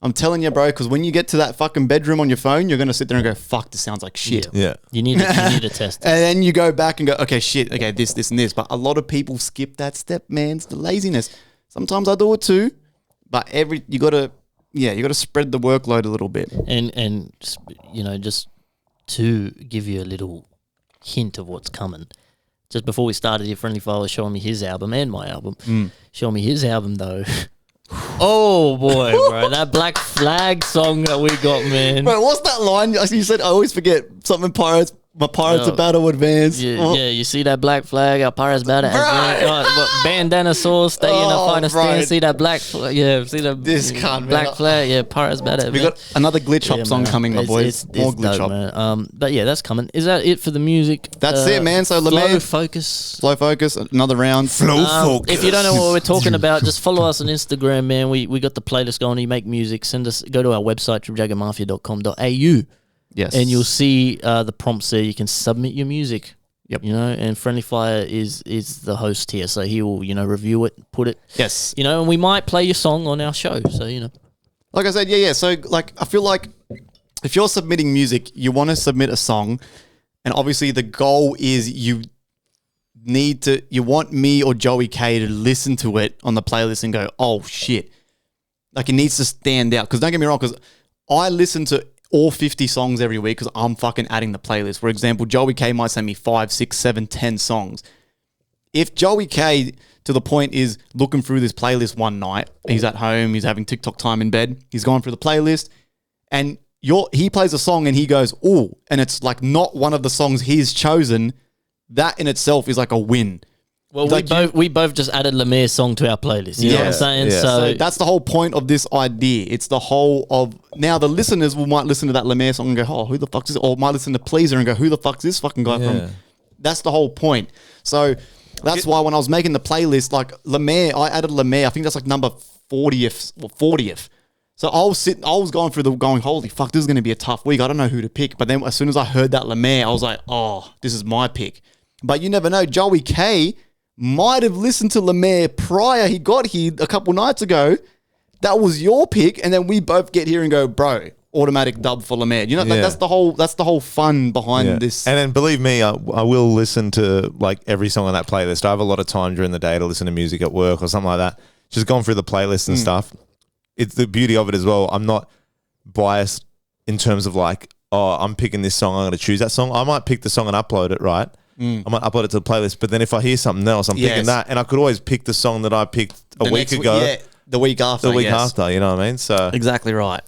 I'm telling you, bro, because when you get to that fucking bedroom on your phone, you're going to sit there and go, fuck, this sounds like shit. Yeah. You need to test it. And then you go back and go, okay, shit, okay, this, and this. But a lot of people skip that step, man. It's the laziness. Sometimes I do it too, but you got to spread the workload a little bit. And just to give you a little hint of what's coming. Just before we started here, FriendlyFire was showing me his album and my album. Showing me his album, though. Oh, boy, bro. That Black Flag song that we got, man. Bro, what's that line? You said, I always forget something pirates. My pirates about to advance. Yeah, you see that black flag? Our pirates about to advance. Bandana sauce, stay in the fighter stand. See that black flag? Yeah, see the black flag? Yeah, pirates about to advance. We got another Glitch Hop song coming, my boys. More Glitch Hop. Man. But yeah, that's coming. Is that it for the music? That's it, man. So Lemaire, Slow Focus, another round. Focus. If you don't know what we're talking about, just follow us on Instagram, man. We got the playlist going. You make music. Go to our website, tripjacketmafia.com.au. Yes. And you'll see the prompts there. You can submit your music. Yep. You know, and FriendlyFire is the host here, so he will, review it, put it. Yes. And we might play your song on our show, so, Like I said, yeah. So, I feel like if you're submitting music, you want to submit a song, and obviously the goal is you want me or Joey K to listen to it on the playlist and go, oh, shit. Like, it needs to stand out. Because don't get me wrong, because I listen to all 50 songs every week because I'm fucking adding the playlist. For example, Joey K might send me 5, 6, 7, 10 songs. If Joey K, to the point, is looking through this playlist one night, he's at home, he's having TikTok time in bed, he's going through the playlist, and he plays a song and he goes, oh, and it's like not one of the songs he's chosen, that in itself is like a win. Well, we both just added Lemaire's song to our playlist. You know what I'm saying? Yeah. So that's the whole point of this idea. It's the whole of now the listeners might listen to that Lemaire song and go, oh, who the fuck's this? Or might listen to Pleaser and go, who the fuck's this fucking guy from? That's the whole point. So that's why when I was making the playlist, like Lemaire, I added Lemaire. I think that's like number 40th or 40th. So I was going through going, holy fuck, this is going to be a tough week. I don't know who to pick. But then as soon as I heard that Lemaire, I was like, oh, this is my pick. But you never know. Joey K might have listened to Lemaire prior he got here a couple nights ago. That was your pick, and then we both get here and go, bro, automatic dub for Lemaire. That's the whole fun behind this. And then believe me, I will listen to like every song on that playlist. I have a lot of time during the day to listen to music at work or something like that. Just going through the playlist and stuff. It's the beauty of it as well. I'm not biased in terms of like, oh, I'm picking this song, I'm going to choose that song. I might pick the song and upload it, right? I might upload it to the playlist, but then if I hear something else, I'm picking that. And I could always pick the song that I picked a week ago. The week after. You know what I mean? So exactly right.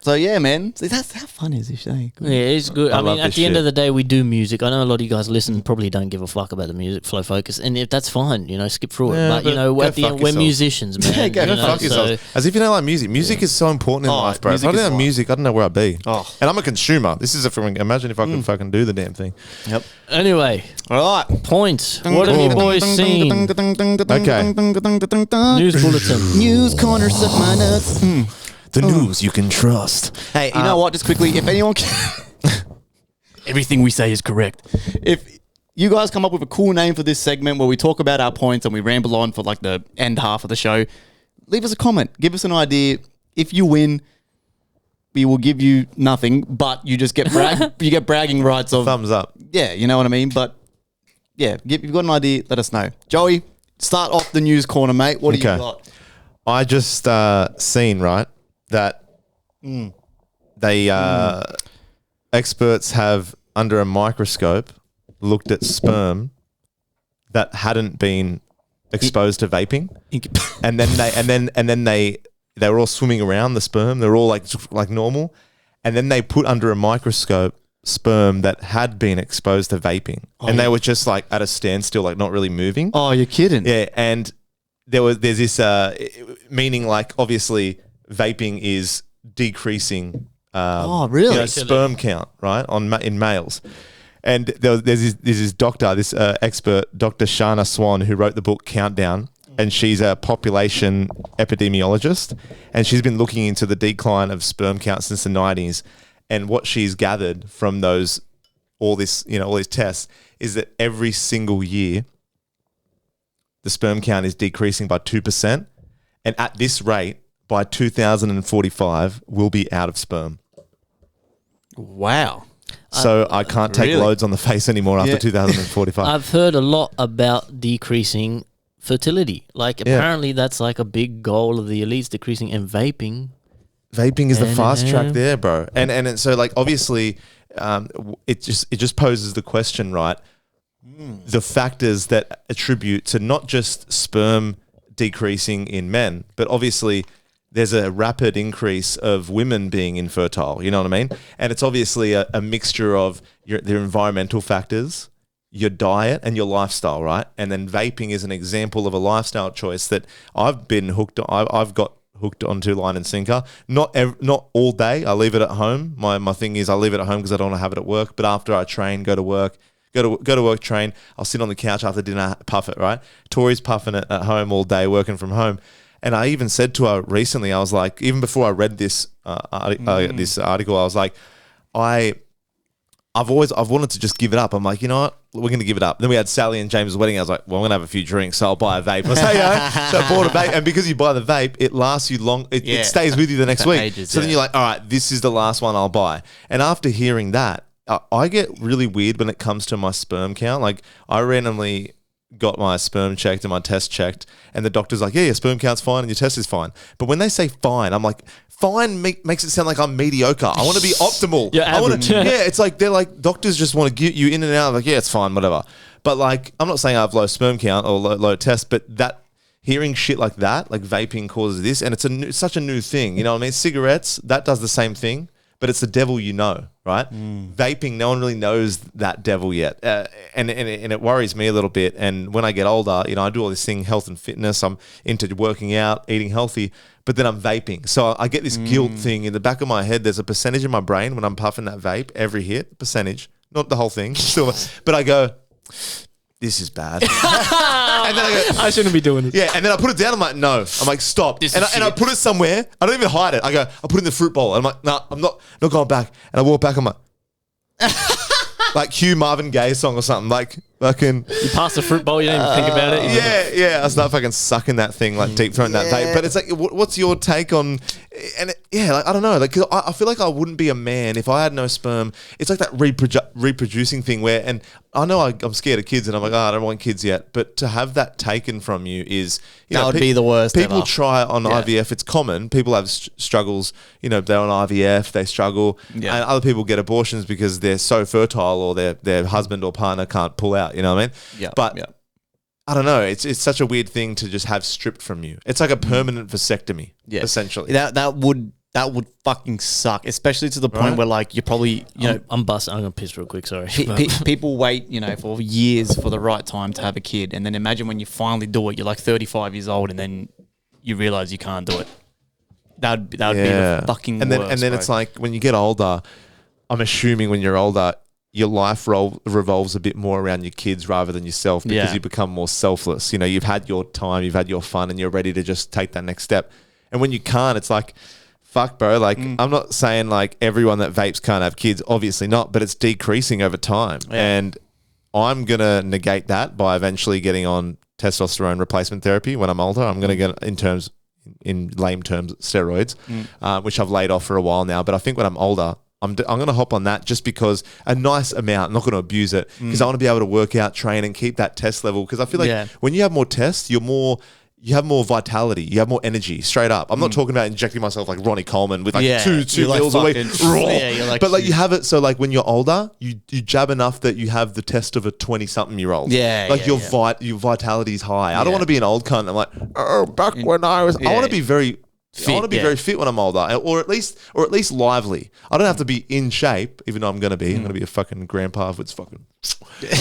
So yeah, man. See, that's how fun is this, eh? Yeah, it's good. I mean, at the end of the day, we do music. I know a lot of you guys listen probably don't give a fuck about the music, Flow Focus, and if that's fine, skip through it. But at the end, we're musicians, man. Go fuck yourselves. As if you don't like music. Music is so important in life, bro. If I didn't have music, I don't know where I'd be. And I'm a consumer. This is imagine if I could fucking do the damn thing. Yep. Anyway, all right. Points. What have you boys seen? Okay. News bulletin. News corner, suck my nuts. The news you can trust. Hey, you know what? Just quickly, if anyone can... Everything we say is correct. If you guys come up with a cool name for this segment where we talk about our points and we ramble on for like the end half of the show, leave us a comment. Give us an idea. If you win, we will give you nothing, but you just get bragging rights of... Thumbs up. Yeah, you know what I mean? But yeah, if you've got an idea, let us know. Joey, start off the news corner, mate. What do you got? I just seen, right, that they experts have under a microscope looked at sperm that hadn't been exposed to vaping, and then they were all swimming around the sperm. They're all like normal, and then they put under a microscope sperm that had been exposed to vaping, and they were just like at a standstill, like not really moving. Oh, you're kidding? Yeah, and there's this meaning like obviously vaping is decreasing sperm count, right, in males. And there's this doctor, this expert, Dr. Shana Swan, who wrote the book Countdown, and she's a population epidemiologist, and she's been looking into the decline of sperm count since the 90s. And what she's gathered from all these tests is that every single year the sperm count is decreasing by 2%, and at this rate, by 2045, we'll be out of sperm. Wow. So I can't take loads on the face anymore after 2045. I've heard a lot about decreasing fertility. Like apparently that's like a big goal of the elites, decreasing, and vaping. Vaping is the fast track there, bro. And so like obviously it just poses the question, right? The factors that attribute to not just sperm decreasing in men, but obviously there's a rapid increase of women being infertile. You know what I mean? And it's obviously a mixture of their environmental factors, your diet, and your lifestyle, right? And then vaping is an example of a lifestyle choice that I've got hooked onto line and sinker. Not all day. I leave it at home. My thing is I leave it at home because I don't want to have it at work. But after I train, go to work, train, I'll sit on the couch after dinner, puff it, right? Tori's puffing it at home all day, working from home. And I even said to her recently, I was like, even before I read this this article, I was like, I've wanted to just give it up. I'm like, you know what? We're going to give it up. Then we had Sally and James' wedding. I was like, well, I'm going to have a few drinks, so I'll buy a vape. I was like, so I bought a vape. And because you buy the vape, it lasts you long. It stays with you the next week. Ages, so then you're like, all right, this is the last one I'll buy. And after hearing that, I get really weird when it comes to my sperm count. Like, I randomly got my sperm checked and my test checked, and the doctor's like, yeah, your sperm count's fine and your test is fine. But when they say fine, I'm like, fine makes it sound like I'm mediocre. I want to be optimal. It's like they're like, doctors just want to get you in and out. Like, yeah, it's fine, whatever. But like, I'm not saying I have low sperm count or low test, but that hearing shit like that, like vaping causes this, and it's such a new thing. You know what I mean? Cigarettes, that does the same thing, but it's the devil, you know, right? Vaping, no one really knows that devil yet, and it worries me a little bit. And when I get older, you know, I do all this thing, health and fitness. I'm into working out, eating healthy, but then I'm vaping. So I get this guilt thing in the back of my head. There's a percentage in my brain when I'm puffing that vape, every hit, percentage, not the whole thing, still, but I go, this is bad. And then I go, I shouldn't be doing this. Yeah, and then I put it down. I'm like, no. I'm like, stop. And I put it somewhere. I don't even hide it. I go, I put it in the fruit bowl. And I'm like, no, I'm not going back. And I walk back. I'm like, like Hugh Marvin Gaye song or something. Like fucking. You pass the fruit bowl. You don't even think about it. Yeah. I start fucking sucking that thing, like deep throwing that vape. But it's like, what's your take on? And like, I don't know. Like, 'cause I feel like I wouldn't be a man if I had no sperm. It's like that reproducing thing where, and I know I'm scared of kids, and I'm like, I don't want kids yet. But to have that taken from you is, that would be the worst. People try on IVF. It's common. People have struggles. You know, they're on IVF, they struggle, and other people get abortions because they're so fertile, or their husband or partner can't pull out. You know what I mean? Yeah. But I don't know. It's such a weird thing to just have stripped from you. It's like a permanent vasectomy, essentially. That would fucking suck, especially to the point where, like, you're probably, you know, I'm gonna piss real quick. Sorry. People wait, you know, for years for the right time to have a kid, and then imagine when you finally do it, you're like 35 years old, and then you realize you can't do it. That would be the fucking worst. And then it's like when you get older, I'm assuming when you're older, your life revolves a bit more around your kids rather than yourself, because you become more selfless. You know, you've had your time, you've had your fun, and you're ready to just take that next step. And when you can't, it's like, fuck, bro. Like, I'm not saying like everyone that vapes can't have kids. Obviously not, but it's decreasing over time. Yeah. And I'm going to negate that by eventually getting on testosterone replacement therapy when I'm older. I'm going to get, in lame terms, steroids, which I've laid off for a while now. But I think when I'm older, I'm going to hop on that just because a nice amount. I'm not going to abuse it because I want to be able to work out, train, and keep that test level. Because I feel like when you have more tests, you have more vitality, you have more energy. Straight up, I'm not talking about injecting myself like Ronnie Coleman with like two pills a week. But like you have it so like when you're older, you jab enough that you have the test of a 20-something-year-old. Your vitality is high. I don't want to be an old cunt. I'm like, back when I was, I want to be very. Fit, I want to be very fit when I'm older, or at least lively. I don't have to be in shape, even though I'm going to be. I'm going to be a fucking grandpa if it's fucking.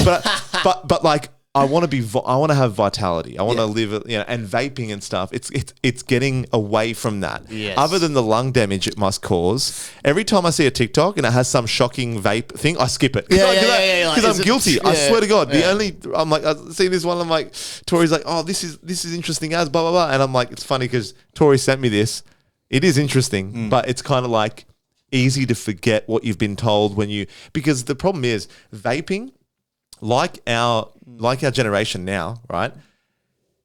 But like I want to have vitality. I want to live, and vaping and stuff. It's getting away from that. Yes. Other than the lung damage it must cause. Every time I see a TikTok and it has some shocking vape thing, I skip it. Because I'm guilty. I swear to God. I'm like, I see this one. I'm like, Tori's like, oh, this is interesting as blah blah blah, and I'm like, it's funny because Tori sent me this. It is interesting, but it's kind of like easy to forget what you've been told because the problem is vaping. Like our generation now, right?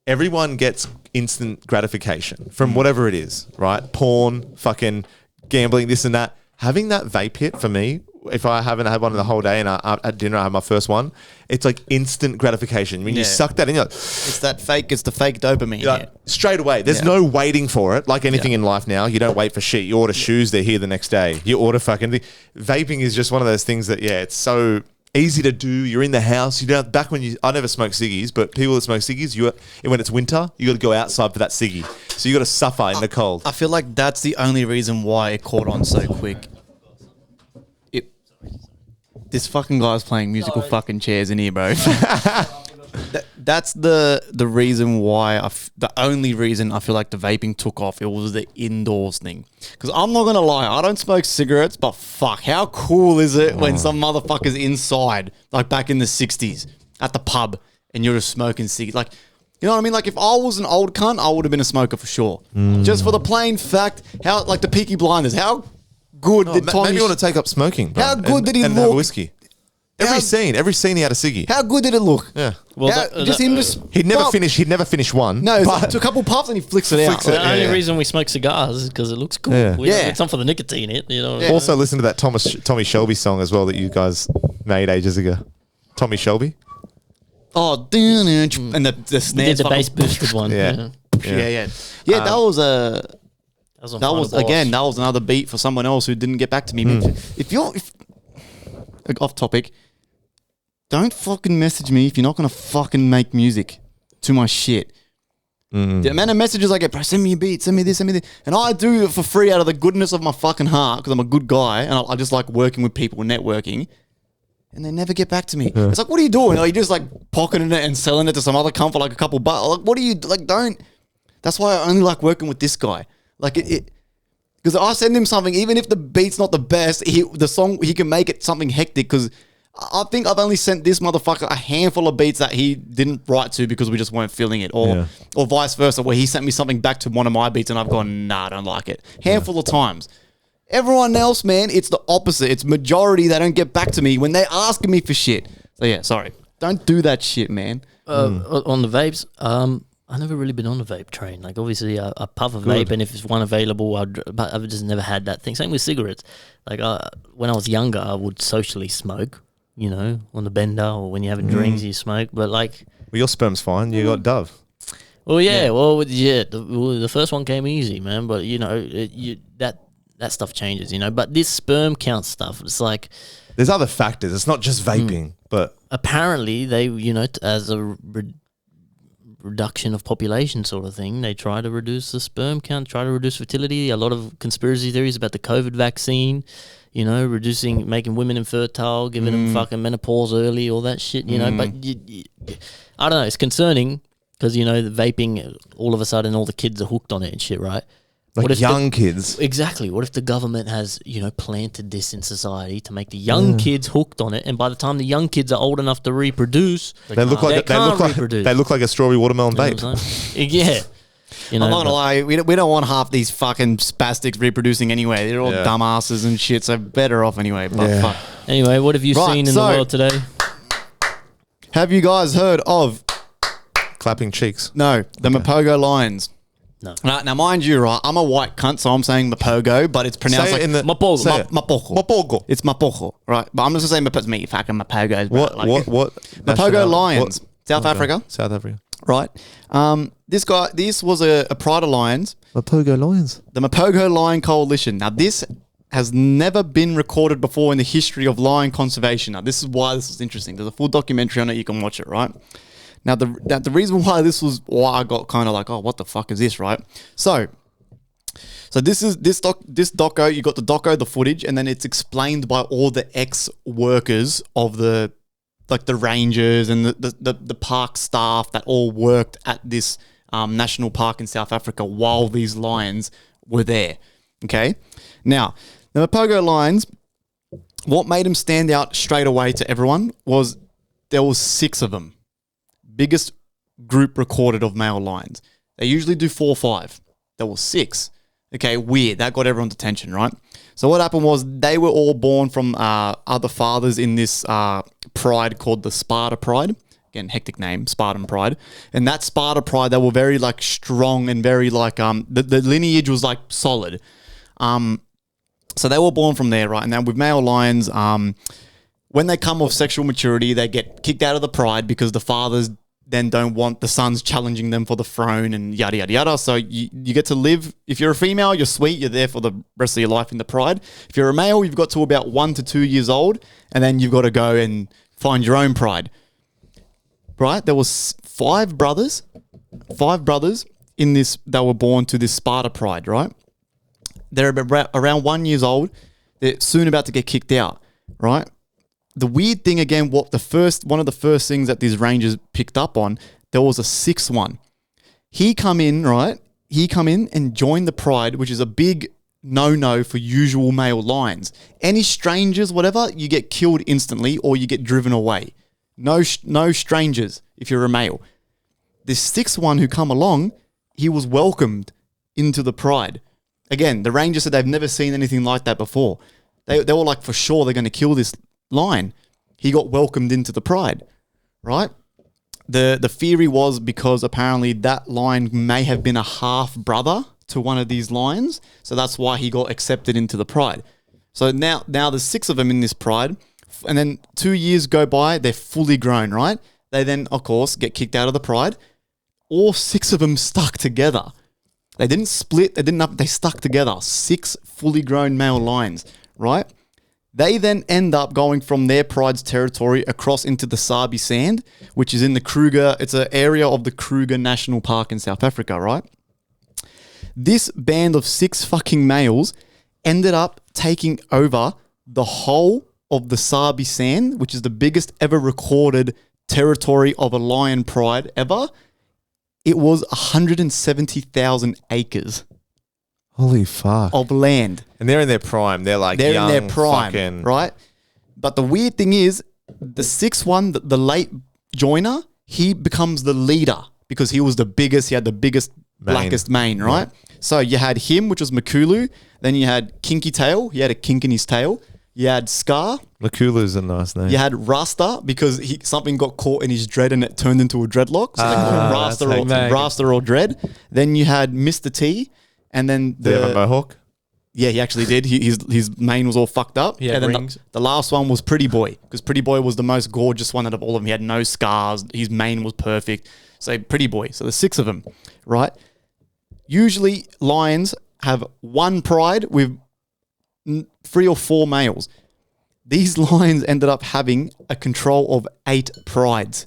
Everyone gets instant gratification from whatever it is, right? Porn, fucking gambling, this and that. Having that vape hit for me if I haven't had one in the whole day and at dinner I have my first one, it's like instant gratification. When you suck that in, you're like, it's the fake dopamine. Like, straight away. There's no waiting for it. Like anything in life now, you don't wait for shit. You order shoes, they're here the next day. You order fucking thing. Vaping is just one of those things that, it's so easy to do. You're in the house. You don't. Back when I never smoked ciggies, but people that smoke ciggies, when it's winter, you got to go outside for that ciggy. So you got to suffer in the cold. I feel like that's the only reason why it caught on so quick. This fucking guy's playing musical fucking chairs in here, bro. That's the reason why the only reason I feel like the vaping took off. It was the indoors thing. Because I'm not gonna lie, I don't smoke cigarettes, but fuck, how cool is it when some motherfucker's inside, like back in the 60s at the pub, and you're just smoking cigarettes? Like, you know what I mean? Like, if I was an old cunt, I would have been a smoker for sure. Just for the plain fact, how, like the Peaky Blinders, how good did Tommy... Maybe you want to take up smoking, bro. How good did he and look? have whiskey. Every scene he had a ciggy. How good did it look? Yeah. Well, he'd never finish one. No, it's a couple puffs and he flicks it out. The only reason we smoke cigars is because it looks cool. Yeah. It's not for the nicotine in it, you know. Also listen to that Tommy Shelby song as well that you guys made ages ago. Tommy Shelby? Oh, and the snares. We did the bass boosted one. Yeah, that was another beat for someone else who didn't get back to me. If off topic, don't fucking message me if you're not gonna fucking make music to my shit. The amount of messages I get, bro, send me a beat, send me this, and I do it for free out of the goodness of my fucking heart because I'm a good guy and I just like working with people, networking, and they never get back to me. It's like, what are you doing? Are you just like pocketing it and selling it to some other cunt for like a couple bucks? Like, what are you like? Don't. That's why I only like working with this guy. Like it because I send him something, even if the beat's not the best, the song he can make it something hectic. Because I think I've only sent this motherfucker a handful of beats that he didn't write to because we just weren't feeling it, or vice versa, where he sent me something back to one of my beats and I've gone, nah, I don't like it. Handful of times. Everyone else, man, it's the opposite. It's majority that don't get back to me when they're asking me for shit. So yeah, sorry, don't do that shit, man. On the vapes, I've never really been on the vape train. Like, obviously, I puff a vape, and if it's one available, but I've just never had that thing. Same with cigarettes. Like, when I was younger, I would socially smoke, you know, on the bender, or when you're having drinks, you smoke. But, like... Well, your sperm's fine. You got Dove. Well, the first one came easy, man. But, you know, that stuff changes, you know. But this sperm count stuff, it's like... There's other factors. It's not just vaping, but... Apparently, they, you know, as a... reduction of population sort of thing, they try to reduce the sperm count, try to reduce fertility. A lot of conspiracy theories about the COVID vaccine, you know, making women infertile, giving them fucking menopause early, all that shit, you know. But I don't know, it's concerning because, you know, the vaping, all of a sudden all the kids are hooked on it and shit, right? Like young kids. Exactly. What if the government has, you know, planted this in society to make the young kids hooked on it, and by the time the young kids are old enough to reproduce, they look like a strawberry watermelon vape. Yeah. You know, I'm not gonna lie, we don't want half these fucking spastics reproducing anyway. They're all dumbasses and shit, so better off anyway. But fuck. Anyway, what have you seen in the world today? Have you guys heard of clapping cheeks? No, the Mapogo lions. No. Now, mind you, right, I'm a white cunt, so I'm saying Mapogo, but it's pronounced like Mapogo. Mapogo. It's Mapogo, right? But I'm just saying Mapogo. It's me, fucking Mapogos. What? Mapogo lions. South Africa. South Africa. Right. This was a pride of lions. Mapogo lions. The Mapogo Lion Coalition. Now, this has never been recorded before in the history of lion conservation. Now, this is why this is interesting. There's a full documentary on it. You can watch it, right? Now, the reason why I got kind of like, oh, what the fuck is this, right? So this doco, you got the doco, the footage, and then it's explained by all the ex-workers of the rangers and the park staff that all worked at this national park in South Africa while these lions were there, okay? Now, the Mapogo lions, what made them stand out straight away to everyone was there was 6 of them. Biggest group recorded of male lions. They usually do 4 or 5. There were 6. Okay, weird. That got everyone's attention, right? So what happened was they were all born from other fathers in this pride called the Sparta Pride. Again, hectic name, Spartan Pride. And that Sparta Pride, they were very like strong and very like the lineage was like solid. So they were born from there, right? And now with male lions, when they come off sexual maturity, they get kicked out of the pride because the fathers then don't want the sons challenging them for the throne and yada, yada, yada. So you get to live, if you're a female, you're sweet, you're there for the rest of your life in the pride. If you're a male, you've got to about 1 to 2 years old, and then you've got to go and find your own pride. Right? There was 5 brothers in this that were born to this Sparta pride, right? They're around 1 year old. They're soon about to get kicked out, right? The weird thing again, one of the first things that these rangers picked up on, there was a 6th one. He come in and joined the pride, which is a big no-no for usual male lions. Any strangers, whatever, you get killed instantly or you get driven away. No strangers if you're a male. This 6th one who come along, he was welcomed into the pride. Again, the rangers said they've never seen anything like that before. They were like, for sure they're going to kill this lion. He got welcomed into the pride, right? The theory was because apparently that lion may have been a half brother to one of these lions, so that's why he got accepted into the pride. So now there's 6 of them in this pride, and then 2 years go by, they're fully grown, right? They then, of course, get kicked out of the pride. All 6 of them stuck together. They didn't split, they stuck together. 6 fully grown male lions, right? They then end up going from their pride's territory across into the Sabi Sand, which is in the Kruger. It's an area of the Kruger National Park in South Africa, right? This band of 6 fucking males ended up taking over the whole of the Sabi Sand, which is the biggest ever recorded territory of a lion pride ever. It was 170,000 acres. Holy fuck. Of land. And they're in their prime. They're like young, in their prime, fucking... right? But the weird thing is, the 6th one, the late joiner, he becomes the leader because he was the biggest, he had the biggest, blackest mane, right? Yeah. So you had him, which was Makulu. Then you had Kinky Tail. He had a kink in his tail. You had Scar. Makulu's a nice name. You had Rasta because something got caught in his dread and it turned into a dreadlock. So they called him Rasta or Dread. Then you had Mr. T. And then Did he have a mohawk? Yeah, he actually did. His mane was all fucked up. Yeah, and then rings. the last one was Pretty Boy because Pretty Boy was the most gorgeous one out of all of them. He had no scars. His mane was perfect. So Pretty Boy. So there's 6 of them, right? Usually lions have one pride with 3 or 4 males. These lions ended up having a control of 8 prides.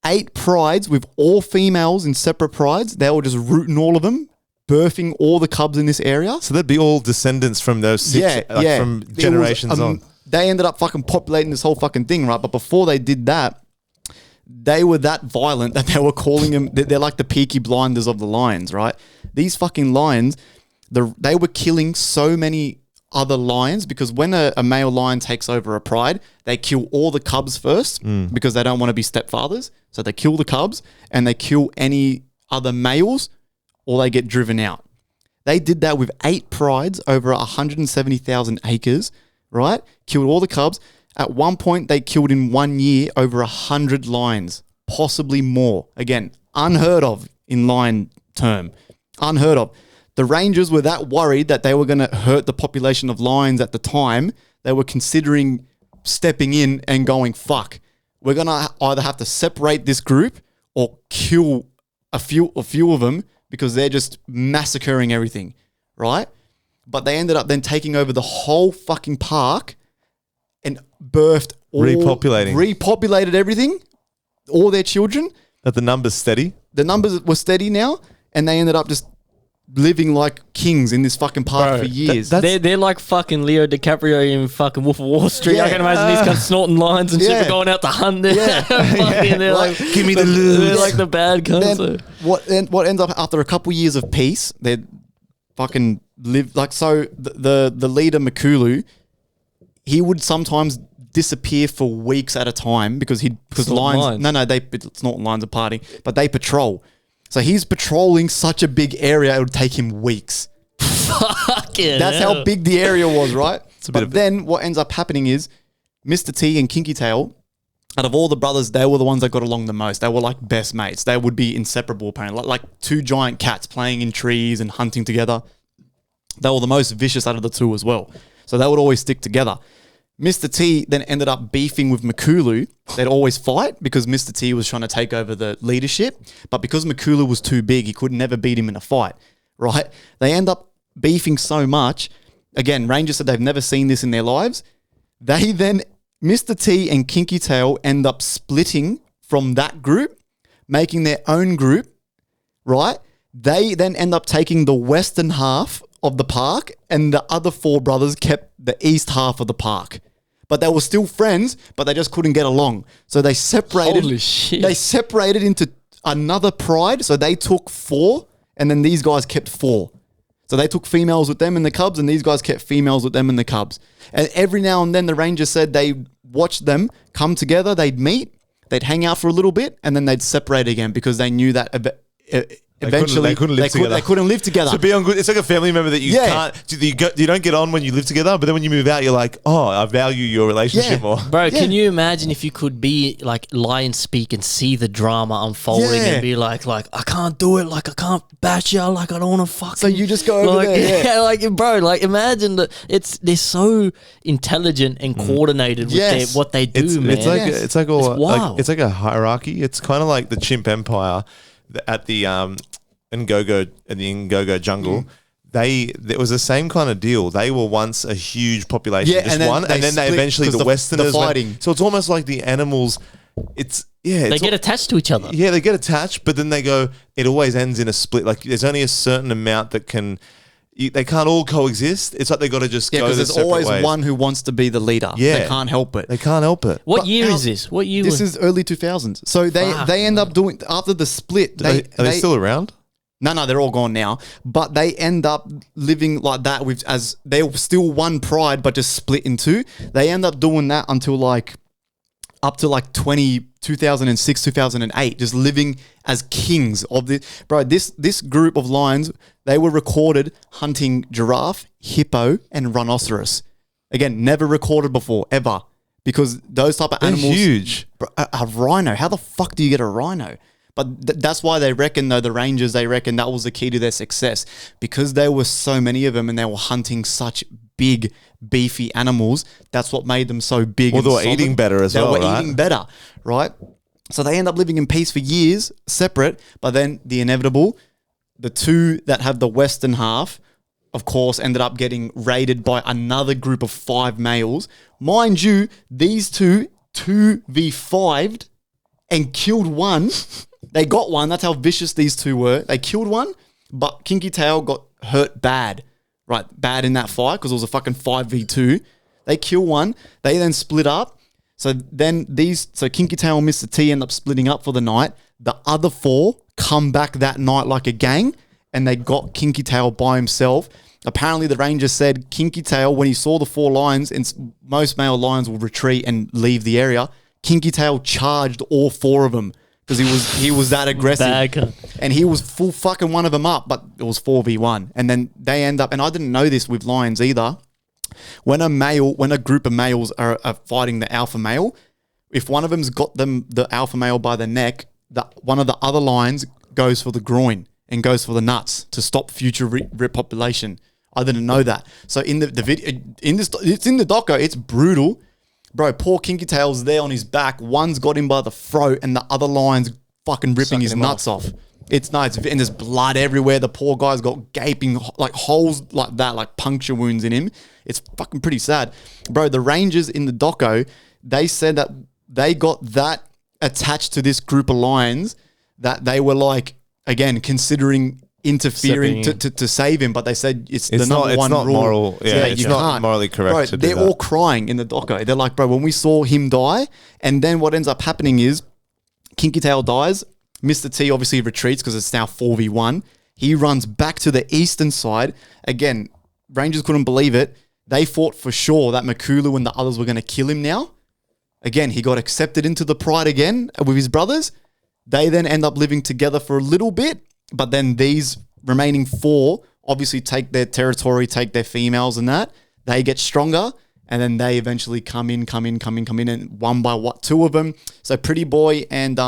8 prides with all females in separate prides. They were just rooting all of them, birthing all the cubs in this area. So that'd be all descendants from those 6, from generations on. They ended up fucking populating this whole fucking thing, right? But before they did that, they were that violent that they were calling them, they're like the Peaky Blinders of the lions, right? These fucking lions, they were killing so many other lions because when a male lion takes over a pride, they kill all the cubs first because they don't want to be stepfathers. So they kill the cubs and they kill any other males or they get driven out. They did that with 8 prides over 170,000 acres, right? Killed all the cubs. At one point, they killed in 1 year over 100 lions, possibly more. Again, unheard of in lion term. Unheard of. The rangers were that worried that they were going to hurt the population of lions at the time. They were considering stepping in and going, fuck, we're going to either have to separate this group or kill a few of them because they're just massacring everything, right? But they ended up then taking over the whole fucking park and birthed repopulated everything, all their children. Are the numbers steady? The numbers were steady now, and they ended up just living like kings in this fucking park for years. They're like fucking Leo DiCaprio in fucking Wolf of Wall Street. I can imagine these guys snorting lions and shit for going out to hunt. They're like, give me the loot. They're like the bad guys. What ends up after a couple years of peace, they fucking live like so. The leader Makulu, he would sometimes disappear for weeks at a time because lions. No, it's not lions are partying, but they patrol. So he's patrolling such a big area, it would take him weeks. Fucking That's how big the area was, right? But then what ends up happening is Mr. T and Kinky Tail, out of all the brothers, they were the ones that got along the most. They were like best mates. They would be inseparable, apparently. Like 2 giant cats playing in trees and hunting together. They were the most vicious out of the two as well. So they would always stick together. Mr. T then ended up beefing with Makulu. They'd always fight because Mr. T was trying to take over the leadership. But because Makulu was too big, he could never beat him in a fight, right? They end up beefing so much. Again, Rangers said they've never seen this in their lives. They then, Mr. T and Kinky Tail end up splitting from that group, making their own group, right? They then end up taking the western half of the park, and the other four brothers kept the east half of the park. But they were still friends, but they just couldn't get along. So they separated. Holy shit. They separated into another pride. So they took 4, and then these guys kept 4. So they took females with them in the Cubs, and these guys kept females with them in the Cubs. And every now and then the Rangers said they watched them come together, they'd meet, they'd hang out for a little bit, and then they'd separate again because they knew that eventually they couldn't live together. They couldn't live together. To be on good, it's like a family member that you can't. You don't get on when you live together, but then when you move out, you're like, oh, I value your relationship more. Bro, can you imagine if you could be like lie and speak and see the drama unfolding and be like I can't do it, like I can't bash you, like I don't want to fucking. So you just go over there, yeah, like bro, like imagine that they're so intelligent and coordinated with what they do, man. It's like a hierarchy. It's kind of like the chimp empire at the Ngogo jungle. It was the same kind of deal. They were once a huge population, just one, and then they eventually the Westerners fighting. So it's almost like the animals. They get attached to each other. Yeah, they get attached, but then they go. It always ends in a split. Like there's only a certain amount that can. They can't all coexist. It's like they got to just go because there's always one who wants to be the leader. Yeah, they can't help it. They can't help it. What year is this? What year? This is early 2000s. So they end up doing after the split. Are they still around? No, they're all gone now. But they end up living like that as they were still one pride, but just split in two. They end up doing that until up to 2006, 2008, just living as kings of the bro. This group of lions, they were recorded hunting giraffe, hippo, and rhinoceros. Again, never recorded before ever, because those type of animals, huge. Bro, a rhino. How the fuck do you get a rhino? But that's why they reckon, though, the Rangers, they reckon that was the key to their success, because there were so many of them and they were hunting such big, beefy animals. That's what made them so big. Well, they were eating better as well, right? They were eating better, right? So they end up living in peace for years, separate, but then the inevitable, the two that have the western half, of course, ended up getting raided by another group of 5 males. Mind you, these two 2v5'd and killed one. They got one. That's how vicious these two were. They killed one, but Kinky Tail got hurt bad. Right, bad in that fight because it was a fucking 5v2. They kill one. They then split up. So Kinky Tail and Mr. T end up splitting up for the night. The other 4 come back that night like a gang, and they got Kinky Tail by himself. Apparently, the Ranger said Kinky Tail, when he saw the 4 lions, and most male lions will retreat and leave the area, Kinky Tail charged all 4 of them. Because he was that aggressive. And he was full fucking one of them up, but it was 4v1. And then they end up, and I didn't know this with lions either, when a group of males are fighting the alpha male, if one of them's got the alpha male by the neck, one of the other lions goes for the groin and goes for the nuts to stop future repopulation. I didn't know that. So in the video, it's in the doco, it's brutal. Bro, poor Kinky Tail's there on his back. One's got him by the throat, and the other lion's fucking ripping his nuts off. It's nice, and there's blood everywhere. The poor guy's got gaping holes like that, like puncture wounds in him. It's fucking pretty sad, bro. The Rangers in the doco, they said that they got that attached to this group of lions that they were again considering interfering to save him, but they said it's the number one rule. Moral. Yeah, it's not morally correct. Bro, they're all crying in the doco. They're like, bro, when we saw him die, and then what ends up happening is Kinky Tail dies. Mr. T obviously retreats because it's now 4v1. He runs back to the eastern side. Again, Rangers couldn't believe it. They thought for sure that Makulu and the others were going to kill him now. Again, he got accepted into the pride again with his brothers. They then end up living together for a little bit. But then these remaining 4 obviously take their territory, take their females and that. They get stronger, and then they eventually come in, and one by 2 of them. So Pretty Boy and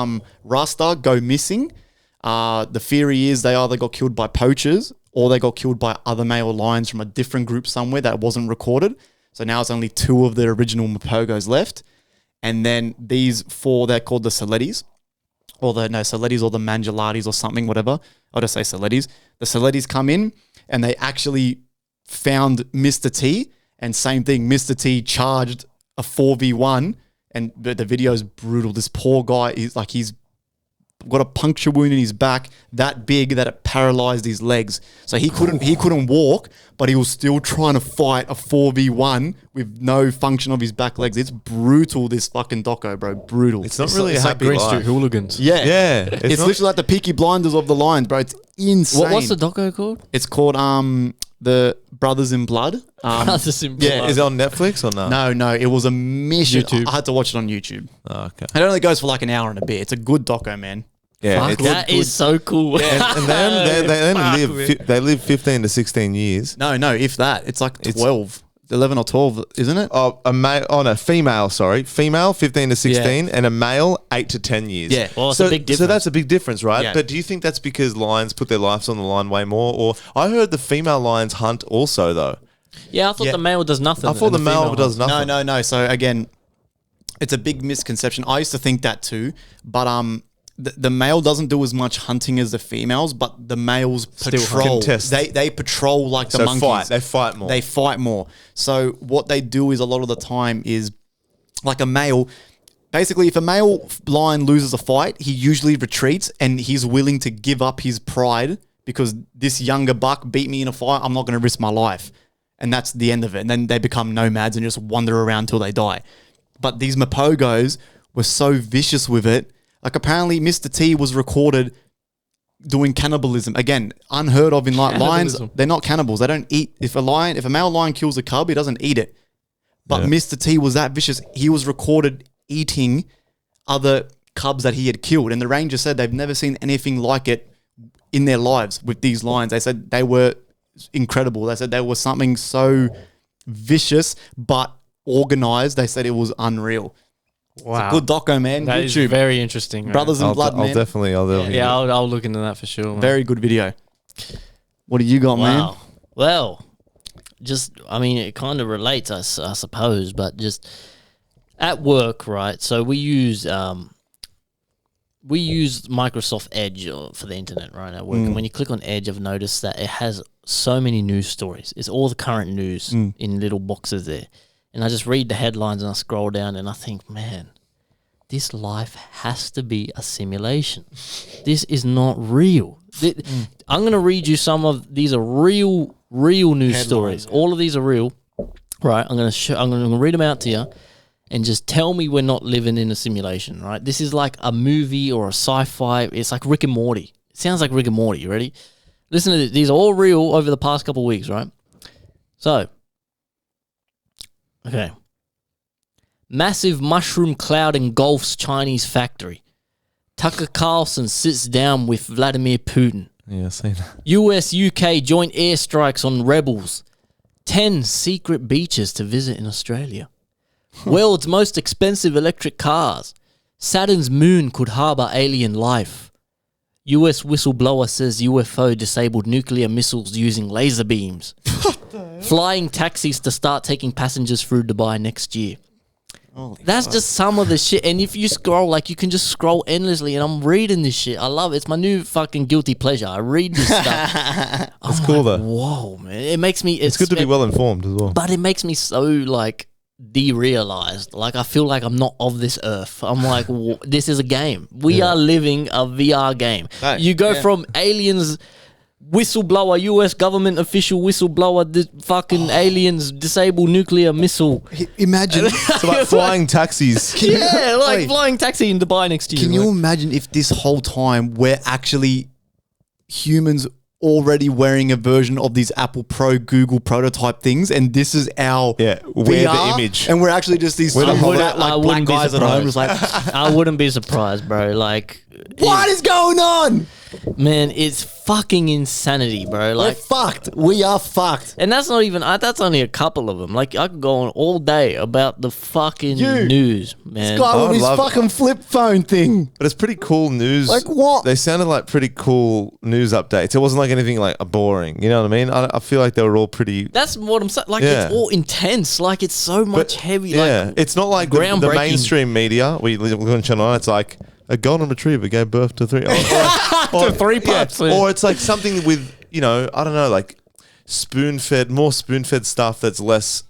Rasta go missing. The theory is they either got killed by poachers or they got killed by other male lions from a different group somewhere that wasn't recorded. So now it's only 2 of the original Mapogos left. And then these 4, they're called the Saletis. Saletis or the Mangelatis or something, whatever. I'll just say Saletis. The Saletis come in and they actually found Mr. T. And same thing, Mr. T charged a 4v1. And the video is brutal. This poor guy, he's got a puncture wound in his back that big that it paralyzed his legs. So he couldn't walk, but he was still trying to fight a 4v1 with no function of his back legs. It's brutal, this fucking doco, bro. Brutal. It's not really a like happy Green life. Street Hooligans. Yeah. It's not- literally like the Peaky Blinders of the Lions, bro. It's insane. What's the doco called? It's called the Brothers in Blood. Brothers in Blood. Yeah. Is it on Netflix or no? No, it was a mission. YouTube. I had to watch it on YouTube. Oh, okay. It only goes for like an hour and a bit. It's a good doco, man. Yeah, it's, That is so cool. and they live 15 to 16 years. No, if that. It's like 12. 11 or 12, isn't it? Female, 15 to 16, and a male 8 to 10 years. Yeah. Well, it's a big difference. So that's a big difference, right? Yeah. But do you think that's because lions put their lives on the line way more? Or I heard the female lions hunt also, though. Yeah, I thought the male does nothing. I thought the male female does nothing. No. So again, it's a big misconception. I used to think that too, but the male doesn't do as much hunting as the females, but the males patrol. contest. They patrol like the monkeys. They fight more. They fight more. So what they do is a lot of the time is like a male. Basically, if a male lion loses a fight, he usually retreats and he's willing to give up his pride because this younger buck beat me in a fight. I'm not going to risk my life. And that's the end of it. And then they become nomads and just wander around till they die. But these Mapogos were so vicious with it. Like apparently Mr. T was recorded doing cannibalism. Again, unheard of in like lions. They're not cannibals. They don't eat. If a male lion kills a cub, he doesn't eat it. But Mr. T was that vicious. He was recorded eating other cubs that he had killed. And the ranger said they've never seen anything like it in their lives with these lions. They said they were incredible. They said they were something so vicious but organized. They said it was unreal. Wow. It's a good doco, man. That is YouTube. very interesting. Man. Brothers in Blood, man. I'll definitely. Yeah, I'll look into that for sure. Man. Very good video. What do you got, man? Wow. Well, it kind of relates, I suppose, but just at work, right? So we use Microsoft Edge for the internet, right, at work. And when you click on Edge, I've noticed that it has so many news stories. It's all the current news in little boxes there. And I just read the headlines and I scroll down and I think, man, this life has to be a simulation. This is not real. I'm going to read you some of these are real news stories. All of these are real. Right? I'm going to read them out to you and just tell me we're not living in a simulation, right? This is like a movie or a sci-fi. It's like Rick and Morty. It sounds like Rick and Morty. You ready? Listen to this. These are all real over the past couple of weeks, right? So, okay. Massive mushroom cloud engulfs Chinese factory. Tucker Carlson sits down with Vladimir Putin. Yeah, I see that. US-UK joint airstrikes on rebels. 10 secret beaches to visit in Australia. World's most expensive electric cars. Saturn's moon could harbour alien life. US whistleblower says UFO disabled nuclear missiles using laser beams. Flying taxis to start taking passengers through Dubai next year. That's just some of the shit. And if you scroll, like, you can just scroll endlessly. And I'm reading this shit. I love it. It's my new fucking guilty pleasure. I read this stuff. It's cool, though. Whoa, man. It makes me... It's good to be well informed as well. But it makes me so, like, derealized. Like, I feel like I'm not of this earth. I'm like, this is a game. We are living a VR game. Right. You go from aliens... Whistleblower, US government official whistleblower, the fucking aliens disable nuclear missile. Imagine. It's about flying taxis. Flying taxi in Dubai next year. Can you imagine if this whole time we're actually humans already wearing a version of these Apple Pro, Google prototype things, and this is our wear the image, and we're actually just these black guys at home. Just like, I wouldn't be surprised, bro. Like, what is going on? Man, it's fucking insanity, bro. We're Like, fucked. We are fucked. and that's not even. That's only a couple of them. Like, I could go on all day about the fucking news, man. This guy with would his love- fucking flip phone thing. But it's pretty cool news. Like what? They sounded like pretty cool news updates. It wasn't like anything like boring. You know what I mean? I feel like they were all pretty. That's what I'm saying. Like, Yeah. it's all intense. Like, it's so much heavy. Yeah, Like, it's not like the groundbreaking. mainstream media. We look on Channel 9, it's like a golden retriever gave birth to 3. To 3 pups. Yeah. Or it's like something with, you know, I don't know, like more spoon-fed stuff that's less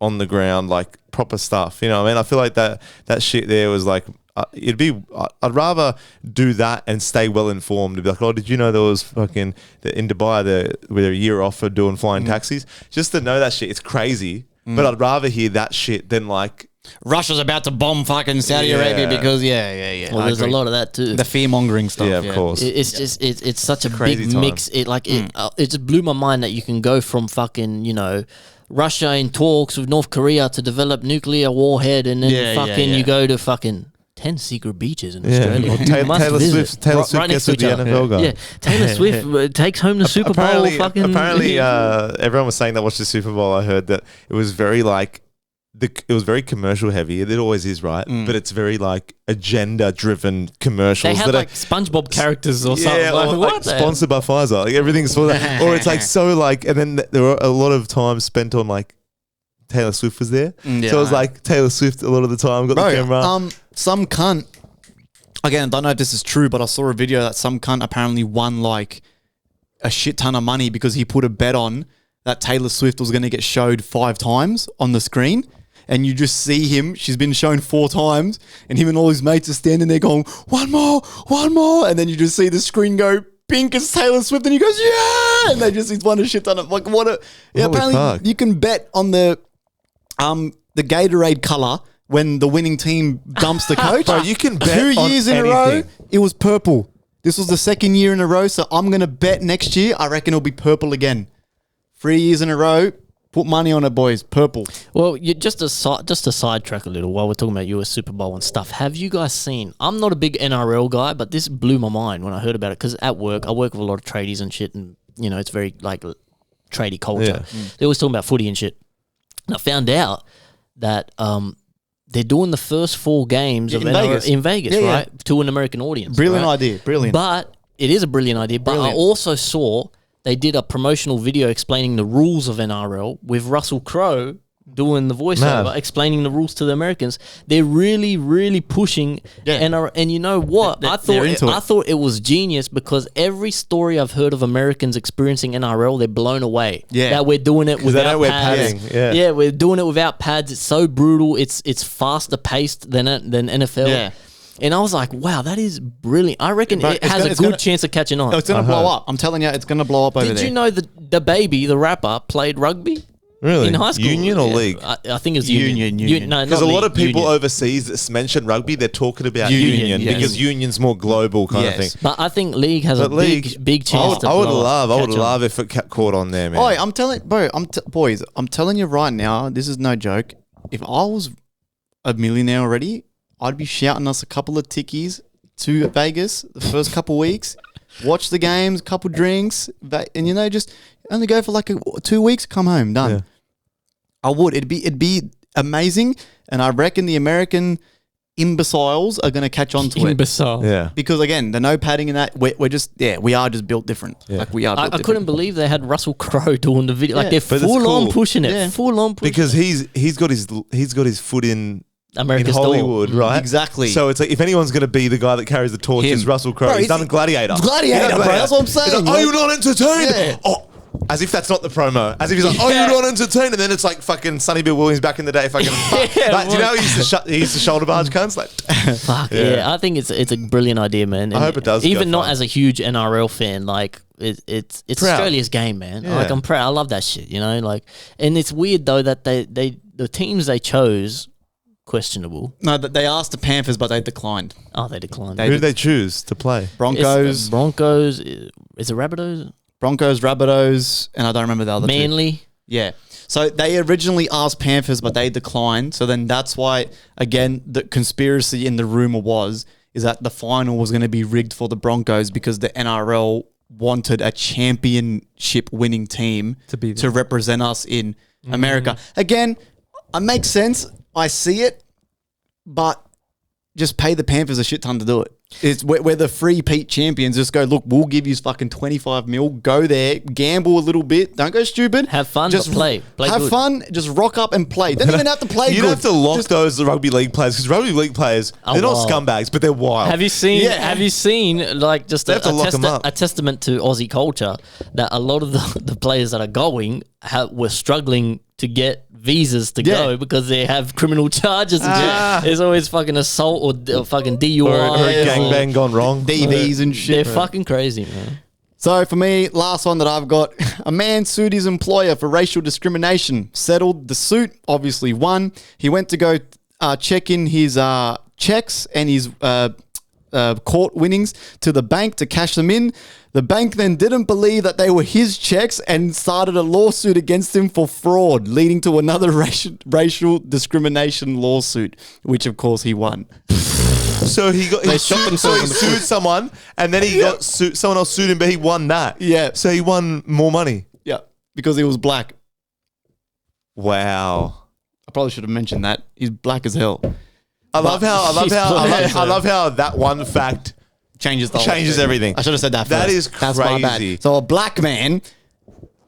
on the ground, like proper stuff. You know what I mean? I feel like that shit there was like, I'd rather do that and stay well informed to be like, oh, did you know there was fucking in Dubai with a year off for doing flying taxis? Just to know that shit, it's crazy. But I'd rather hear that shit than like Russia's about to bomb fucking Saudi Arabia because Well, there's a lot of that too. The fear mongering stuff. Yeah, of course. It's just it's such a crazy big time. mix. It just blew my mind that you can go from fucking, you know, Russia in talks with North Korea to develop nuclear warhead, and then you go to fucking 10 secret beaches in Australia. Or You must Taylor visit. Swift gets next with to the each other. NFL guy. Yeah, Taylor Swift takes home the Super Bowl. Apparently, everyone was saying that watched the Super Bowl. I heard that it was very like it was very commercial heavy. It always is, right? But it's very like agenda driven commercials. They had that like SpongeBob characters or something. yeah, Like, or what like the- sponsored by Pfizer. Like everything's for that, or it's like so like. And then there were a lot of time spent on like Taylor Swift was there, so it was like Taylor Swift a lot of the time got the camera. Some cunt. Again, I don't know if this is true, but I saw a video that some cunt apparently won like a shit ton of money because he put a bet on that Taylor Swift was going to get showed 5 times on the screen. And you just see him, she's been shown 4 times, and him and all his mates are standing there going, one more. And then you just see the screen go pink as Taylor Swift, and he goes, yeah! And he's won a shit ton of, like, what a... Yeah, Holy apparently fuck. you can bet on the Gatorade colour when the winning team dumps the coach. Bro, you can bet 2 on years in a row, anything. it was purple. This was the 2nd year in a row, so I'm going to bet next year, I reckon it'll be purple again. 3 years in a row, put money on it, boys. Purple. Well, just to sidetrack a little while we're talking about US Super Bowl and stuff. Have you guys seen? I'm not a big NRL guy, but this blew my mind when I heard about it because at work I work with a lot of tradies and shit, and you know it's very like tradie culture. They always talking about footy and shit. And I found out that they're doing the first 4 games of Vegas. in Vegas, Yeah, right, to an American audience. Brilliant right? idea. Brilliant. But it is a brilliant idea. But I also saw they did a promotional video explaining the rules of NRL with Russell Crowe doing the voiceover, explaining the rules to the Americans. They're really, really pushing NRL. And you know what? I thought it was genius because every story I've heard of Americans experiencing NRL, they're blown away. Yeah. That we're doing it without pads. Yeah, we're doing it without pads. It's so brutal. It's faster paced than NFL. Yeah. And I was like, wow, that is brilliant. I reckon it has a good chance of catching on. It's going to blow up. I'm telling you, it's going to blow up over there. Did you know that the baby, the rapper, played rugby? Really? In high school? Union or league? I think it's union. No, because a lot of people overseas that mention rugby, they're talking about union because union's more global kind of thing. But I think league has big chance. I would love if it caught on there, man. Oh, I'm telling, bro, boys, I'm telling you right now, this is no joke. If I was a millionaire already, I'd be shouting us a couple of tickies to Vegas the first couple of weeks, watch the games, couple drinks, and you know, just only go for like 2 weeks, come home, done. Yeah. I would. It'd be amazing, and I reckon the American imbeciles are going to catch on to it. Yeah. Because again, the no padding and that, we are just built different. Yeah. Like we are. I couldn't believe they had Russell Crowe doing the video. Like they're full on pushing it. Yeah. Full on pushing. Because he's got his foot in America's Hollywood, right? Exactly. So it's like if anyone's going to be the guy that carries the torch, it's Russell Crowe. He's done Gladiator. Gladiator, bro. That's what I'm saying. Like, are you not entertained? Yeah. Oh, as if that's not the promo. As if he's like, oh, you're not entertained, and then it's like fucking Sonny Bill Williams back in the day. Fucking, like, do you know how he used to shoulder barge cunts? Like, fuck yeah. I think it's a brilliant idea, man. And I hope it does. Even not as a huge NRL fan, like it's Australia's game, man. Yeah. Like I'm proud. I love that shit. You know, like, and it's weird though that the teams they chose. Questionable. No, they asked the Panthers, but they declined. Oh, they declined. Who did they choose to play? Broncos. Broncos. Is it Rabbitohs? Broncos, Rabbitohs, and I don't remember the other two. Manly. Yeah. So they originally asked Panthers, but they declined. So then that's why, again, the conspiracy in the rumor was is that the final was going to be rigged for the Broncos because the NRL wanted a championship winning team to represent us in America. Again, it makes sense. I see it, but just pay the Panthers a shit ton to do it. It's we're the free Pete champions. Just go, look, we'll give you fucking 25 mil. Go there, gamble a little bit. Don't go stupid. Have fun, just but play. Have good. fun. Just rock up and play. Don't even have to play. You don't have to lock those rugby league players because rugby league players they're not scumbags, but they're wild. Have you seen? Yeah. Have you seen like just a testament to Aussie culture that a lot of the players that are going were struggling to get visas to go because they have criminal charges and shit. There's always fucking assault or fucking DUI or a gangbang gone wrong. DVs and shit. They're fucking crazy, man. So for me, last one that I've got, a man sued his employer for racial discrimination, settled the suit, obviously won. He went to go check in his checks and his court winnings to the bank to cash them in. The bank then didn't believe that they were his checks and started a lawsuit against him for fraud, leading to another racial discrimination lawsuit, which of course he won. So he sued someone, and then he got someone else sued him, but he won that. Yeah. So he won more money. Yeah, because he was black. Wow. I probably should have mentioned that. He's black as hell. I love how that one fact changes everything. I should have said that first. That is crazy. That's my bad. So a black man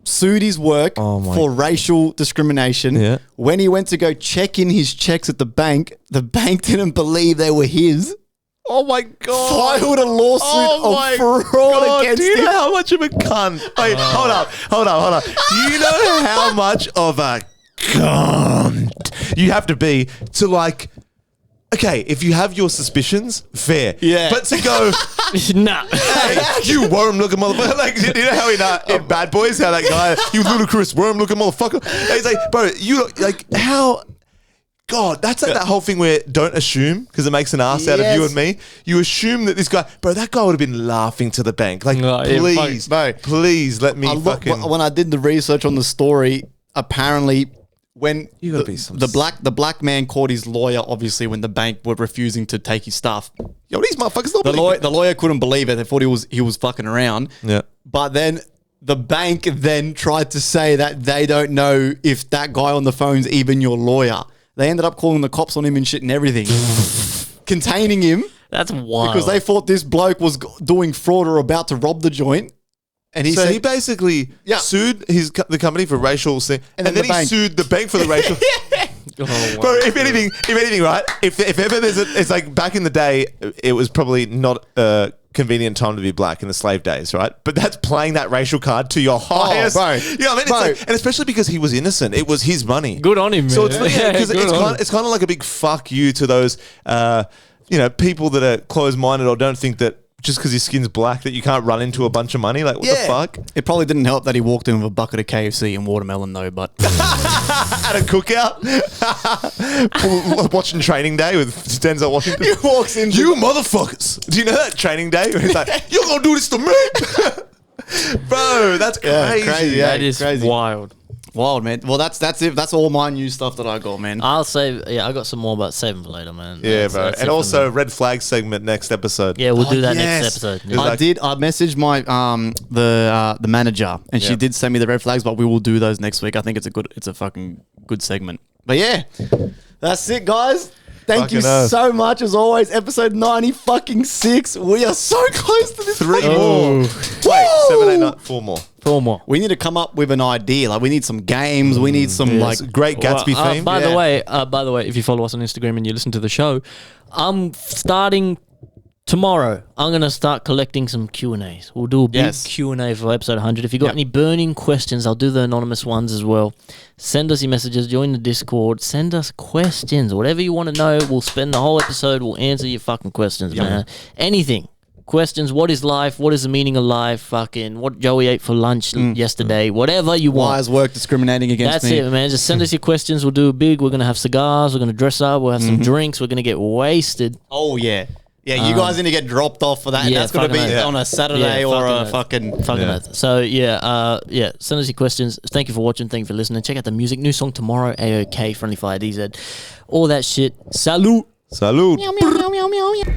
sued his work for racial discrimination. Yeah. When he went to go check in his checks at the bank didn't believe they were his. Oh my God. Filed a lawsuit of fraud against him. Do you know how much of a cunt? Wait, hold up. Do you know how much of a cunt you have to be to like... Okay, if you have your suspicions, fair. Yeah. But to go, nah. Hey, you worm-looking motherfucker. Like, you know how in Bad Boys, how that guy, you ludicrous worm-looking motherfucker. And he's like, bro, you like how... God, that's like that whole thing where don't assume because it makes an ass out of you and me. You assume that this guy, bro, that guy would have been laughing to the bank. Like, please let me fucking... When I did the research on the story, apparently... When the black man called his lawyer, obviously, when the bank were refusing to take his stuff. Yo, these motherfuckers don't the lawyer couldn't believe it. They thought he was fucking around. Yeah. But then the bank then tried to say that they don't know if that guy on the phone's even your lawyer. They ended up calling the cops on him and shit and everything. Containing him. That's wild. Because they thought this bloke was doing fraud or about to rob the joint. And he he basically sued the company for racial thing, and then he sued the bank for the racial. Bro, if anything, right? If ever it's like back in the day, it was probably not a convenient time to be black in the slave days, right? But that's playing that racial card to your highest. Bro. You know what I mean? And especially because he was innocent, it was his money. Good on him, man. So it's kind of like a big fuck you to those, people that are closed-minded or don't think that. Just because his skin's black that you can't run into a bunch of money? Like, what the fuck? It probably didn't help that he walked in with a bucket of KFC and watermelon, though, but... At a cookout? Watching Training Day with Denzel Washington? He walks in... You motherfuckers! Do you know that Training Day? Where he's like, you're going to do this to me? Bro, that's crazy. That is crazy. Wild, man. Well, that's it. That's all my new stuff that I got, man. I'll save. Yeah, I got some more, but save them for later, man. Yeah, bro. And also red flag segment next episode. Yeah, we'll do that next episode. Yeah. I messaged my the manager, and she did send me the red flags, but we will do those next week. I think it's a fucking good segment. But yeah, that's it, guys. Thank you so much, as always. Episode 96. We are so close to this. 3 more. Wait, 7, 8, 9, 4 more. 4 more. We need to come up with an idea. Like, we need some games. We need some Great Gatsby theme. By the way, if you follow us on Instagram and you listen to the show, I'm starting tomorrow. I'm going to start collecting some Q&As. We'll do a big Q&A for episode 100. If you got any burning questions, I'll do the anonymous ones as well. Send us your messages. Join the Discord. Send us questions. Whatever you want to know, we'll spend the whole episode. We'll answer your fucking questions, man. Anything. Questions. What is life? What is the meaning of life? Fucking what Joey ate for lunch yesterday. Whatever you want. Why is work discriminating against me? That's it, man. Just send us your questions. We'll do a big. We're going to have cigars. We're going to dress up. We'll have some drinks. We're going to get wasted. Oh, yeah. Yeah, you guys need to get dropped off for that. And that's going to be on a Saturday or a fucking... So, send us your questions. Thank you for watching. Thank you for listening. Check out the music. New song tomorrow. AOK, FriendlyFire, DZ. All that shit. Salute. Salute. Meow, meow, meow, meow, meow.